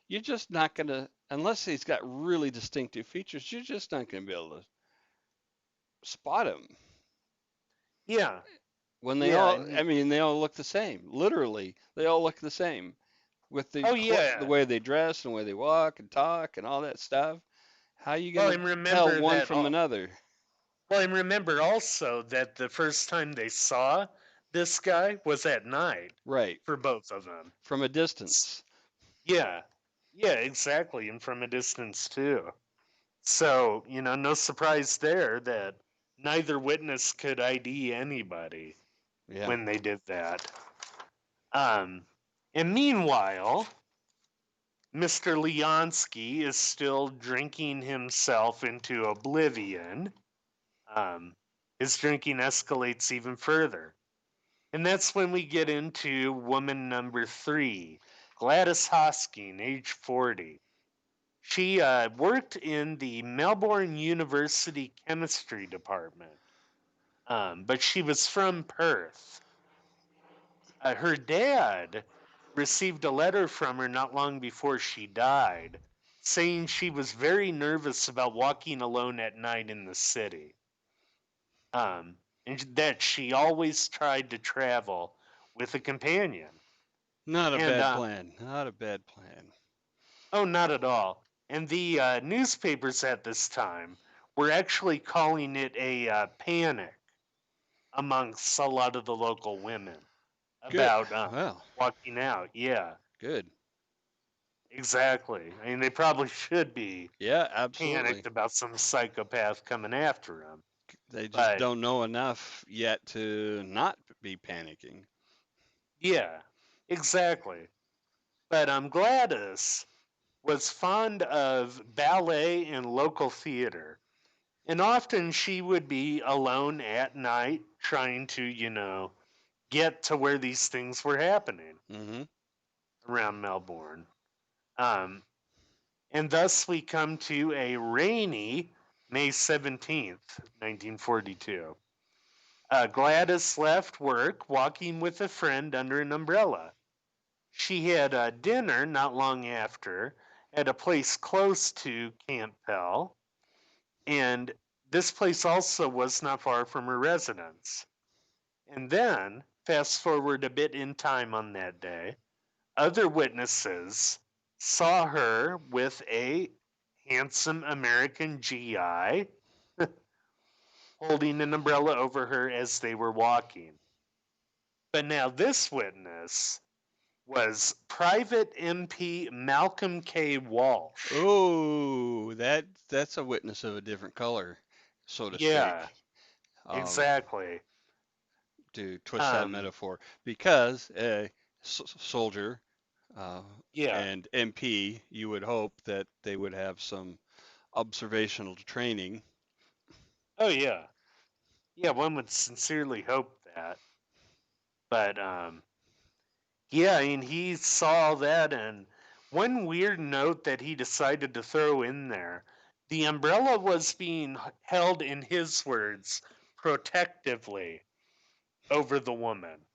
you're just not gonna unless he's got really distinctive features, you're just not gonna be able to spot him Yeah, when yeah. they all look the same. Literally, they all look the same with Oh, the yeah. way they dress and the way they walk and talk and all that stuff. How are you Well, gonna and tell remember one that. from another? Well, and remember also that the first time they saw this guy was at night Right, for both of them. from a distance. Yeah, yeah, exactly, and from a distance too. So no surprise there that neither witness could ID anybody Yeah. when they did that. Um, and meanwhile, Mr. Leonski is still drinking himself into oblivion. Um, his drinking escalates even further. And that's when we get into woman number 3, Gladys Hosking, age 40. She worked in the Melbourne University chemistry department, but she was from Perth. Her dad received a letter from her not long before she died, saying she was very nervous about walking alone at night in the city, um, and that she always tried to travel with a companion. Not a And bad plan. Not a bad plan. oh, not at all. And the newspapers at this time were actually calling it a panic amongst a lot of the local women Good. about Well, walking out. Yeah, good. exactly. I mean, they probably should be Yeah, absolutely. panicked about some psychopath coming after them. They just But don't know enough yet to not be panicking. yeah, exactly. But Gladys was fond of ballet and local theater. And often she would be alone at night trying to, get to where these things were happening Hmm. around Melbourne. Um, and thus we come to a rainy May 17th, 1942. Gladys left work walking with a friend under an umbrella. She had dinner not long after at a place close to Camp Pell, and this place also was not far from her residence. And then, fast forward a bit in time on that day, other witnesses saw her with a handsome American GI holding an umbrella over her as they were walking. But now, this witness was Private MP Malcolm K. Walsh. Oh, that's a witness of a different color, so to Yeah, speak. Um, exactly. to twist that Um, metaphor, because a soldier uh, yeah. and MP, you would hope that they would have some observational training. Oh, yeah. Yeah, one would sincerely hope that. But yeah, I mean, he saw that, and one weird note that he decided to throw in there, the umbrella was being held, in his words, protectively over the woman.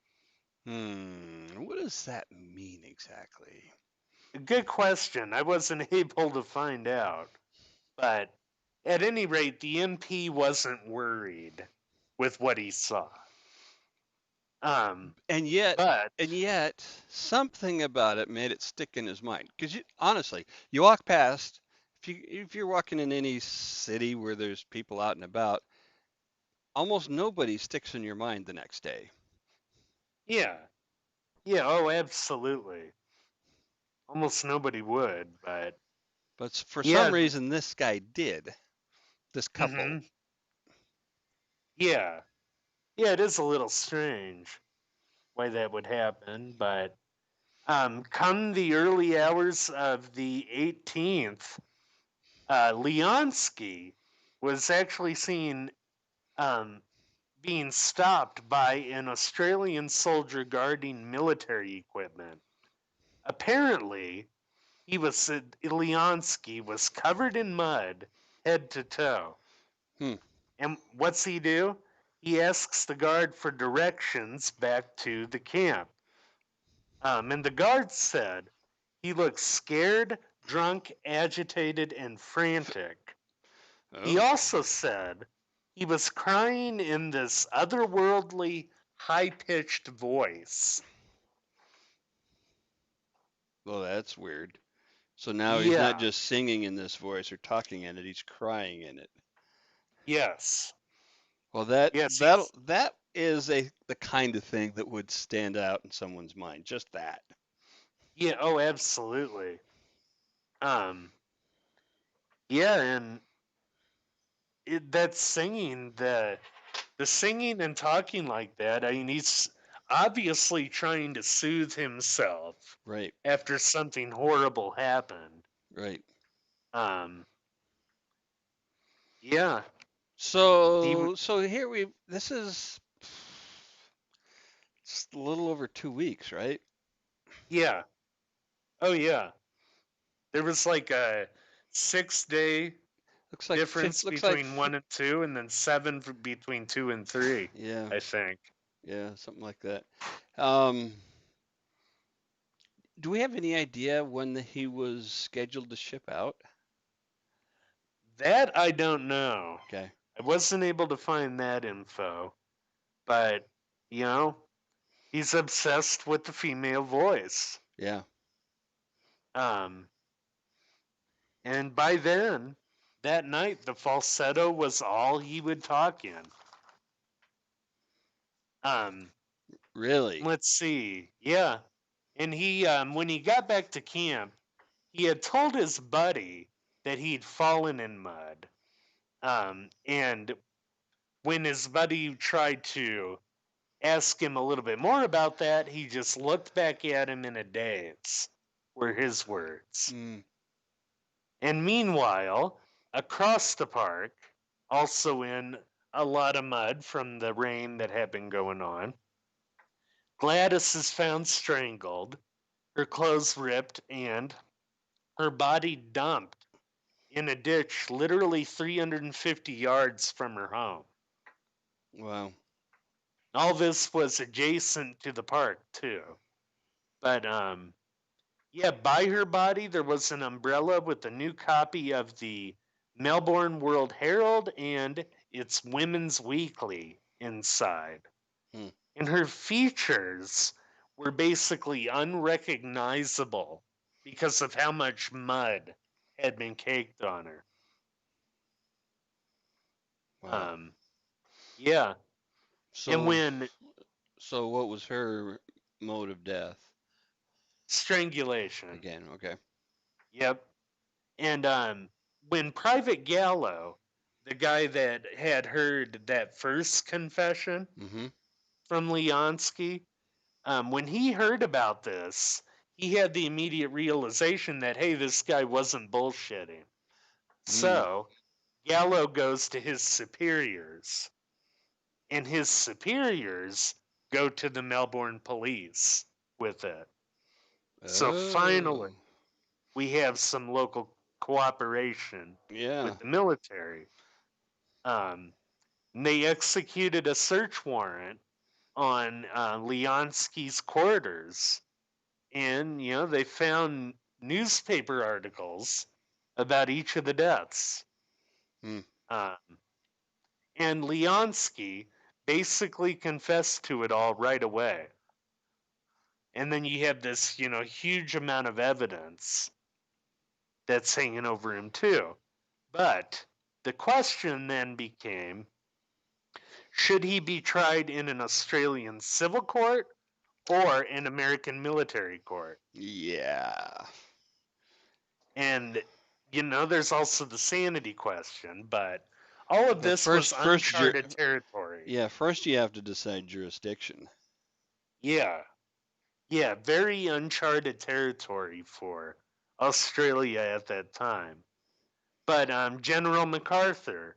What does that mean exactly? Good question. I wasn't able to find out. But at any rate, the MP wasn't worried with what he saw. Um, And yet, but and yet, something about it made it stick in his mind. Because honestly, you walk past, if you're walking in any city where there's people out and about, almost nobody sticks in your mind the next day. yeah, yeah, oh, absolutely. Almost nobody would, but But for some yeah, reason, this guy did. This couple. hmm yeah, yeah. It is a little strange why that would happen, but come the early hours of the 18th, Leonski was actually seen um, being stopped by an Australian soldier guarding military equipment. Apparently, Leonski was covered in mud head to toe. Hmm. And what's he do? He asks the guard for directions back to the camp. And the guard said he looked scared, drunk, agitated, and frantic. He Oh, also said he was crying in this otherworldly, high pitched voice. well, that's weird. So now he's not Yeah, just singing in this voice or talking in it; he's crying in it. yes, Well, that yes, that he's, that is the kind of thing that would stand out in someone's mind. Just that. yeah, oh, absolutely. Um, yeah, and that singing, the singing and talking like that, I mean, he's obviously trying to soothe himself Right. after something horrible happened. Right. Um, yeah, he, So here we. This is just a little over 2 weeks, right? yeah, oh yeah. There was like a 6-day Looks like difference looks like between 1 and 2, and then 7 between 2 and 3. yeah, I think yeah, something like that. Um, do we have any idea when he was scheduled to ship out? that I don't know. Okay. I wasn't able to find that info, but you know, he's obsessed with the female voice. Yeah. Um, and by then, that night, the falsetto was all he would talk in. Um, Really? let's see. Yeah. And when he got back to camp, he had told his buddy that he'd fallen in mud. And when his buddy tried to ask him a little bit more about that, he just looked back at him in a daze, were his words. Mm, And meanwhile, across the park, also in a lot of mud from the rain that had been going on, Gladys is found strangled, her clothes ripped, and her body dumped in a ditch literally 350 yards from her home. wow. All this was adjacent to the park, too. But, yeah, by her body, there was an umbrella with a new copy of the Melbourne World Herald and its Women's Weekly inside. Hmm. And her features were basically unrecognizable because of how much mud had been caked on her. Wow. Um, yeah. And So when so what was her mode of death? strangulation, Again, okay. yep. And when Private Gallo, the guy that had heard that first confession Mm-hmm. from Leonski, when he heard about this, he had the immediate realization that, hey, this guy wasn't bullshitting. Mm. So Gallo goes to his superiors, and his superiors go to the Melbourne police with it. So finally, Oh. we have some local cooperation Yeah. with the military. Um, they executed a search warrant on Leonski's quarters, and they found newspaper articles about each of the deaths. Hmm. Um, and Leonski basically confessed to it all right away. And then you have this, huge amount of evidence that's hanging over him too. But the question then became, should he be tried in an Australian civil court or an American military court? Yeah. And, there's also the sanity question, but all of Well, this was first, uncharted territory. yeah, first you have to decide jurisdiction. Yeah, yeah, very uncharted territory for Australia at that time. But General MacArthur,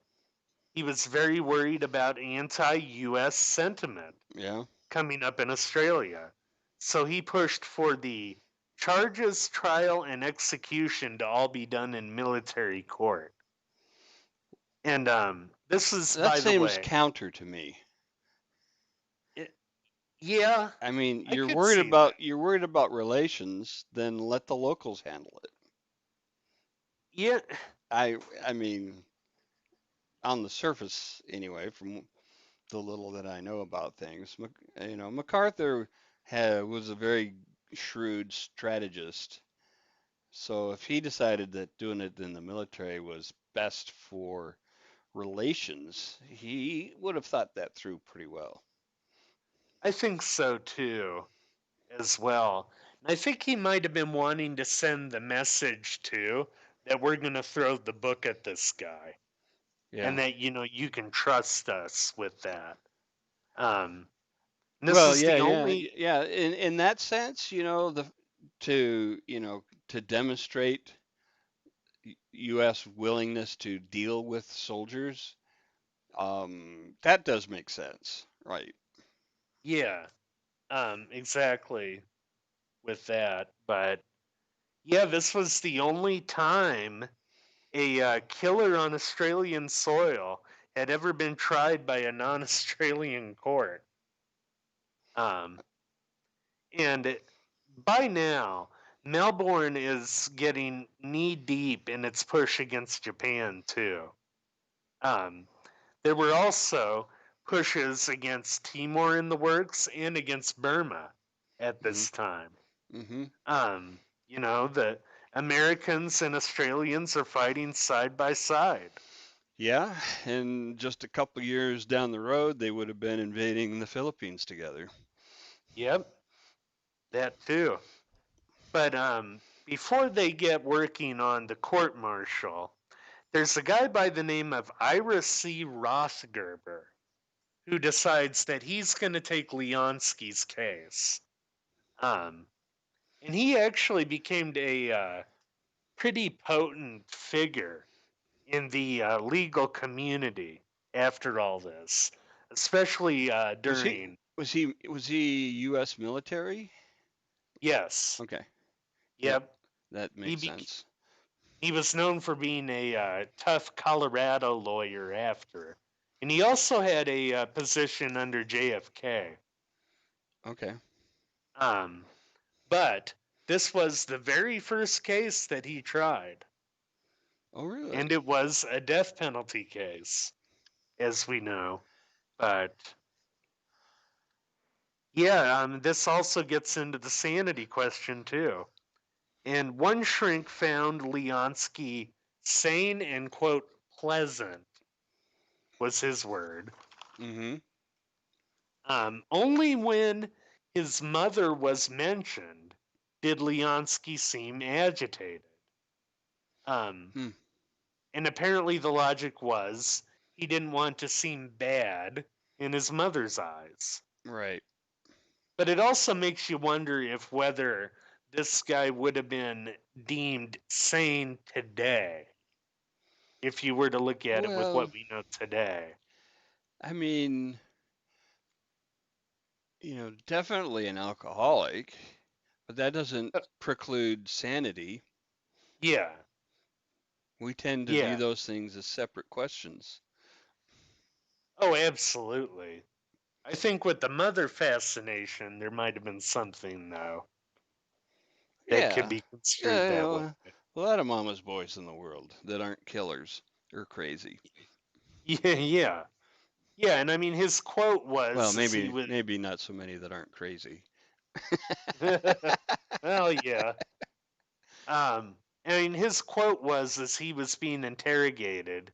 he was very worried about anti US sentiment Yeah. coming up in Australia. So he pushed for the charges, trial, and execution to all be done in military court. And this is, That by the seems way, counter to me. it, yeah, I mean, I could see that. you're worried about relations, then let the locals handle it. Yeah, I I mean, on the surface anyway, from the little that I know about things, MacArthur was a very shrewd strategist. So if he decided that doing it in the military was best for relations, he would have thought that through pretty well. I think so too, as well. I think he might have been wanting to send the message too that we're going to throw the book at this guy Yeah. and that, you can trust us with that. Um, this Well, is yeah, the yeah, only, yeah. In that sense, to demonstrate U.S. willingness to deal with soldiers, that does make sense, right? yeah, exactly with that. But yeah, this was the only time a killer on Australian soil had ever been tried by a non-Australian court. Um, and by now, Melbourne is getting knee deep in its push against Japan too. Um, there were also pushes against Timor in the works and against Burma at Hmm. this time. Hmm. The Americans and Australians are fighting side by side. Yeah, and just a couple years down the road, they would have been invading the Philippines together. Yep, that too. But before they get working on the court martial, there's a guy by the name of Ira C. Rothgerber who decides that he's going to take Leonski's case. Um, and he actually became a pretty potent figure in the legal community after all this, especially Was he during. was he U.S. military? Yes, Okay, yep, yep. that He makes bec sense. he was known for being a tough Colorado lawyer after, and he also had a position under JFK. Okay. Um, but this was the very first case that he tried, Oh, really? and it was a death penalty case, as we know. But yeah, this also gets into the sanity question too. And one shrink found Leonski sane and quote pleasant was his word. Mm-hmm. Only when his mother was mentioned did Leonski seem agitated. Um, Hmm. and apparently the logic was he didn't want to seem bad in his mother's eyes. Right. But it also makes you wonder if whether this guy would have been deemed sane today if you were to look at it with Well, what we know today. I mean, definitely an alcoholic, but that doesn't Uh, preclude sanity. yeah, We tend to view yeah. those things as separate questions. Oh, absolutely. I think with the mother fascination, there might have been something, though, that could Yeah. be construed Yeah, that way. a lot of mama's boys in the world that aren't killers or crazy. Yeah, yeah. Yeah, and I mean, his quote Well, was, as he maybe was, maybe not so many that aren't crazy. well, yeah. I mean, his quote was, as he was being interrogated,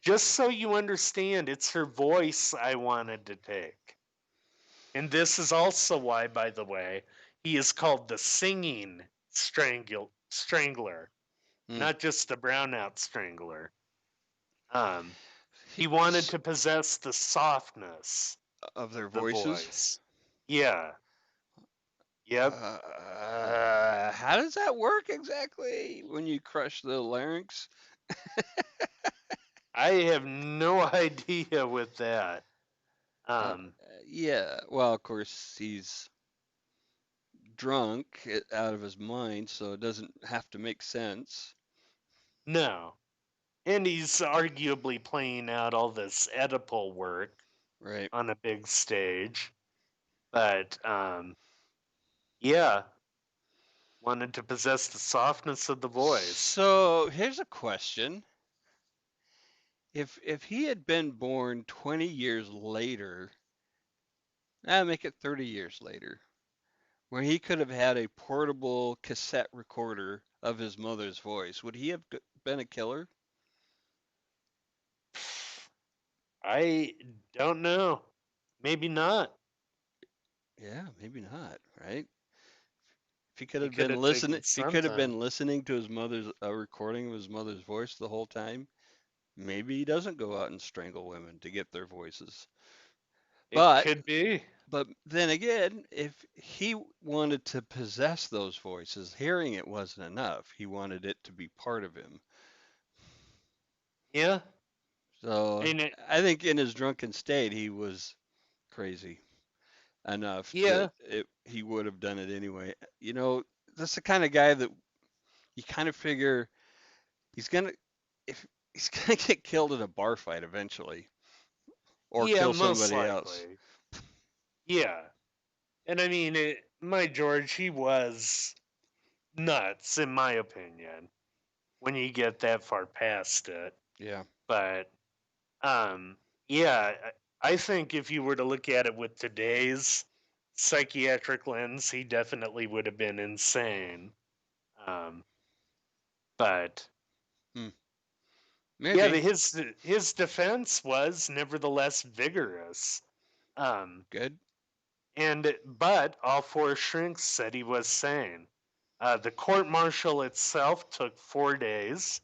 just so you understand, it's her voice I wanted to take. And this is also why, by the way, he is called the singing strangler, Hmm. not just the brownout strangler. Um, He- he wanted s- to possess the softness of of their the voices. voice. Yeah. Yep. How does that work exactly when you crush the larynx? I have no idea with that. Uh, Um, yeah, well, of course, he's drunk out of his mind, so it doesn't have to make sense. no. And he's arguably playing out all this Oedipal work Right. on a big stage. But yeah, wanted to possess the softness of the voice. So here's a question. If he had been born 20 years later, make it 30 years later, where he could have had a portable cassette recorder of his mother's voice, would he have been a killer? I don't know. Maybe not. Yeah, maybe not, right? If he could He have could been have listening, taken if he could have something. been listening to his mother's a recording of his mother's voice the whole time, maybe he doesn't go out and strangle women to get their voices. It But could be. but then again, if he wanted to possess those voices, hearing it wasn't enough. He wanted it to be part of him. Yeah. So And it, I think in his drunken state, he was crazy enough that yeah. he would have done it anyway. That's the kind of guy that you kind of figure he's gonna. if he's gonna get killed in a bar fight eventually, or Yeah, kill most somebody else. likely. Yeah. And I mean, my George, he was nuts, in my opinion, when you get that far past it. Yeah. But, um, yeah, I think if you were to look at it with today's psychiatric lens, he definitely would have been insane. Um, but Hmm. yeah, Maybe. his defense was nevertheless vigorous. Um, Good. but all four shrinks said he was sane. The court martial itself took 4 days.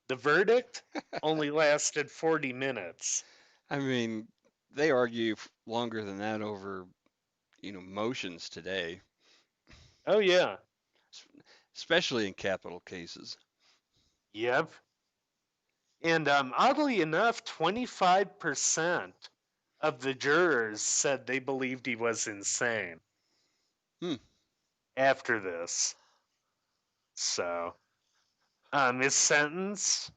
The verdict only lasted 40 minutes. I mean, they argue longer than that over, motions today, Oh yeah, s- especially in capital cases. yep. And oddly enough, 25% of the jurors said they believed he was insane Hmm. after this. So his sentence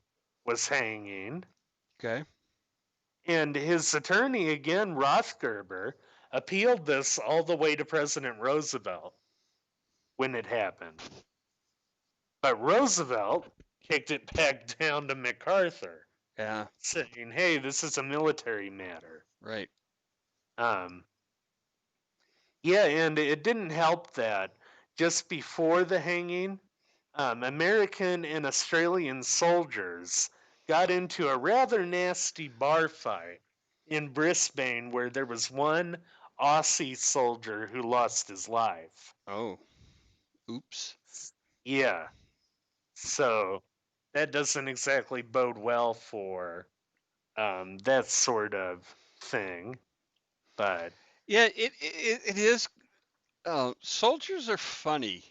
was hanging, Okay. and his attorney again, Rothgerber, appealed this all the way to President Roosevelt when it happened. But Roosevelt kicked it back down to MacArthur, Yeah. saying, "Hey, this is a military matter." Right. Um, yeah, and it didn't help that just before the hanging, American and Australian soldiers got into a rather nasty bar fight in Brisbane where there was one Aussie soldier who lost his life. Oh. Oops. Yeah, so that doesn't exactly bode well for that sort of thing. But Yeah. It is. Soldiers are funny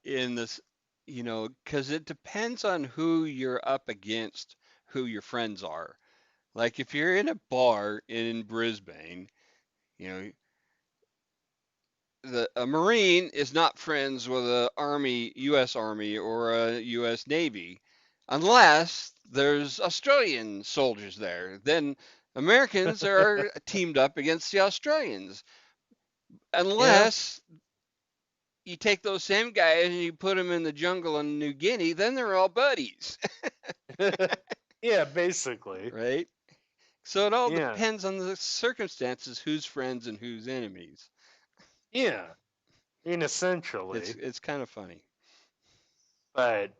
in this, because it depends on who you're up against, who your friends are. Like if you're in a bar in Brisbane, you know, a Marine is not friends with a Army, U.S. Army or a U.S. Navy, unless there's Australian soldiers there. Then Americans are teamed up against the Australians, yeah, unless you take those same guys and you put them in the jungle in New Guinea, then they're all buddies, yeah, basically, right? So it all yeah, depends on the circumstances, who's friends and who's enemies. yeah. I mean, It's essentially. it's kind of funny. But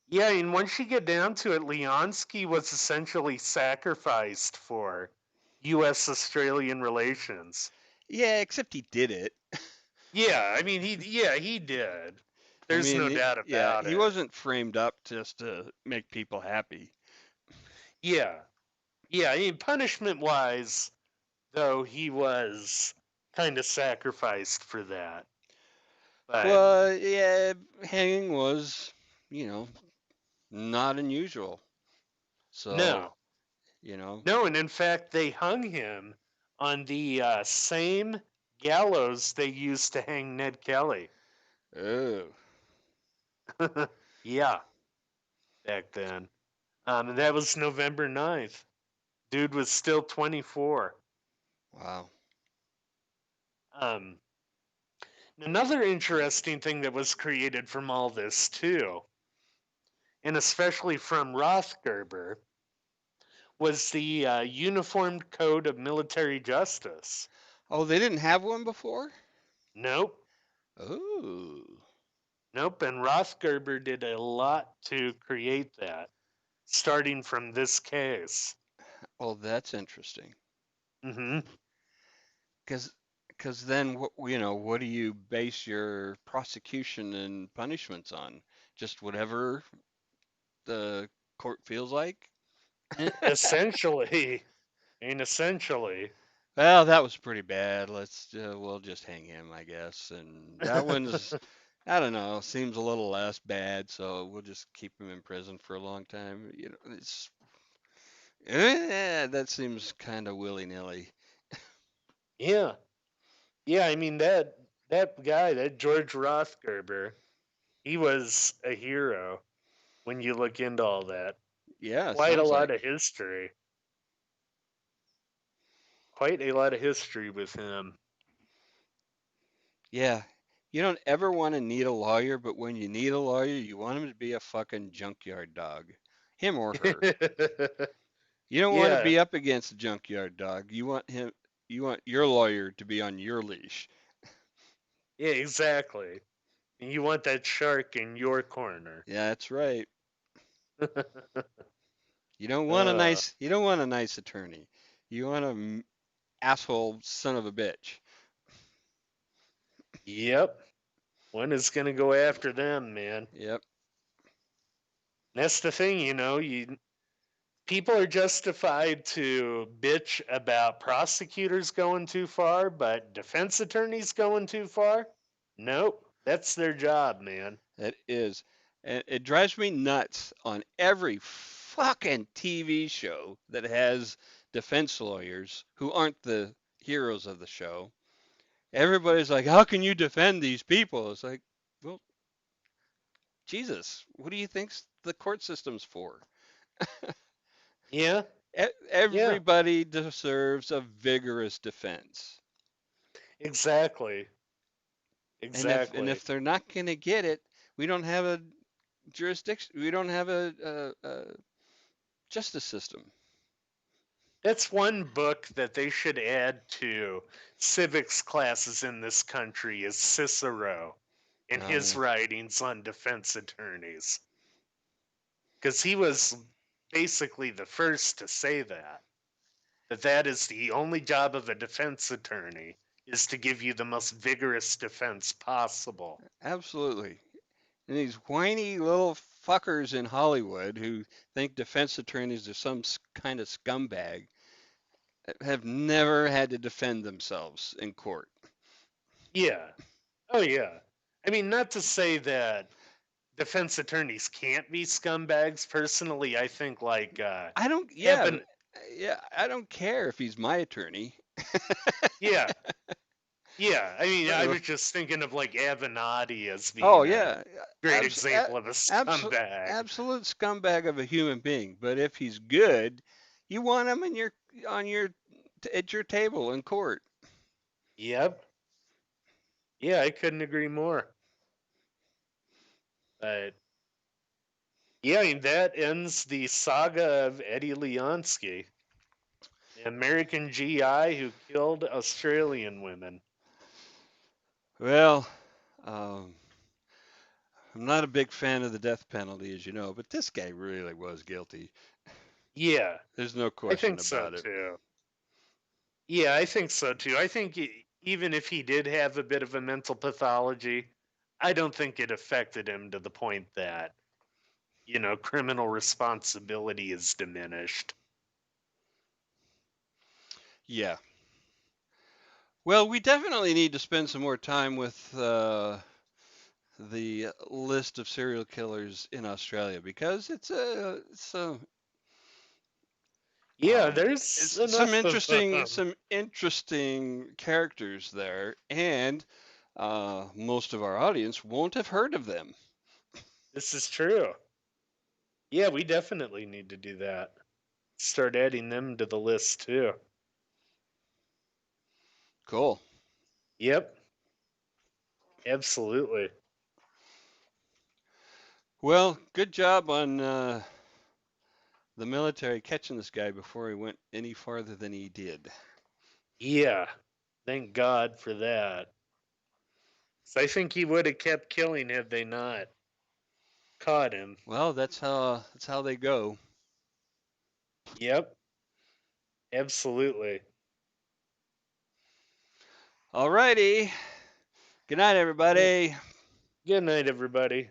yeah, and once you get down to it, Leonski was essentially sacrificed for U.S. Australian relations. Yeah, except he did it. Yeah, I mean, he did. I There's mean, no doubt yeah, about he it. wasn't framed up just to make people happy. Yeah, yeah. I mean, punishment wise, though, he was kind of sacrificed for that. But Well, yeah, hanging was, you know, not unusual. So, no, you know, no, and in fact, they hung him on the same gallows they used to hang Ned Kelly. oh, Yeah, back then. And that was November 9th. Dude was still 24. wow. Um, Another interesting thing that was created from all this, too, and especially from Rothgerber, was the Uniformed Code of Military Justice. Oh, they didn't have one before? Nope, Oh, nope, and Rothgerber did a lot to create that, starting from this case. oh, that's interesting. Hmm. Because, because then what do you base your prosecution and punishments on? Just whatever the court feels like? Essentially, and essentially, Well, that was pretty bad. We'll just hang him, I guess. And that one's, I don't know, seems a little less bad, so we'll just keep him in prison for a long time. That seems kind of willy-nilly. yeah, yeah. I mean that guy, that George Rothgerber, he was a hero when you look into all that. Yeah, it Quite a sounds lot like. of history. Quite a lot of history with him. Yeah. You don't ever want to need a lawyer, but when you need a lawyer, you want him to be a fucking junkyard dog. Him or her. You don't want to Yeah, be up against a junkyard dog. You want your lawyer to be on your leash. yeah, exactly. You want that shark in your corner. Yeah, that's right. uh, You don't want a nice attorney. You want a asshole son of a bitch. yep. One is gonna go after them, man. Yep. That's the thing, you people are justified to bitch about prosecutors going too far, but defense attorneys going too far? Nope. That's their job, man. That is. And it drives me nuts on every fucking TV show that has defense lawyers who aren't the heroes of the show. Everybody's like, how can you defend these people? It's like, well, Jesus, what do you think the court system's for? Yeah, yeah, Everybody deserves a vigorous defense. exactly. And Exactly. if they're not going to get it, we don't have a jurisdiction. We don't have a justice system. That's one book that they should add to civics classes in this country is Cicero and Oh his yeah, writings on defense attorneys. Because he was basically the first to say that is the only job of a defense attorney is to give you the most vigorous defense possible. absolutely. And these whiny little fuckers in Hollywood who think defense attorneys are some kind of scumbag have never had to defend themselves in court. Yeah. Oh yeah. I mean, not to say that defense attorneys can't be scumbags. Personally, I think like I don't, yeah, having yeah, I don't care if he's my attorney. yeah, yeah. I mean, I Uh, was just thinking of like Avenatti as oh being a yeah, great example of a absolute, scumbag. absolute scumbag of a human being. But if he's good, you want him in your on your at your table in court. Yep. Yeah, I couldn't agree more. But yeah, I mean, that ends the saga of Eddie Leonski, the American GI who killed Australian women. Well, um, I'm not a big fan of the death penalty, as you know, but this guy really was guilty. Yeah, There's no I question think so about it. too. Yeah, I think so too. I think even if he did have a bit of a mental pathology, I don't think it affected him to the point that, criminal responsibility is diminished. Yeah. Well, we definitely need to spend some more time with the list of serial killers in Australia because Yeah, there's it's some enough of some interesting characters there, and most of our audience won't have heard of them. this is true. Yeah, we definitely need to do that. Start adding them to the list too. Cool. Yep, absolutely. Well, good job on the military catching this guy before he went any farther than he did. Yeah, thank God for that. 'Cause I think he would have kept killing had they not caught him. Well, that's how they go. Yep, absolutely. Alrighty. Good night, Right. everybody. Good night, everybody.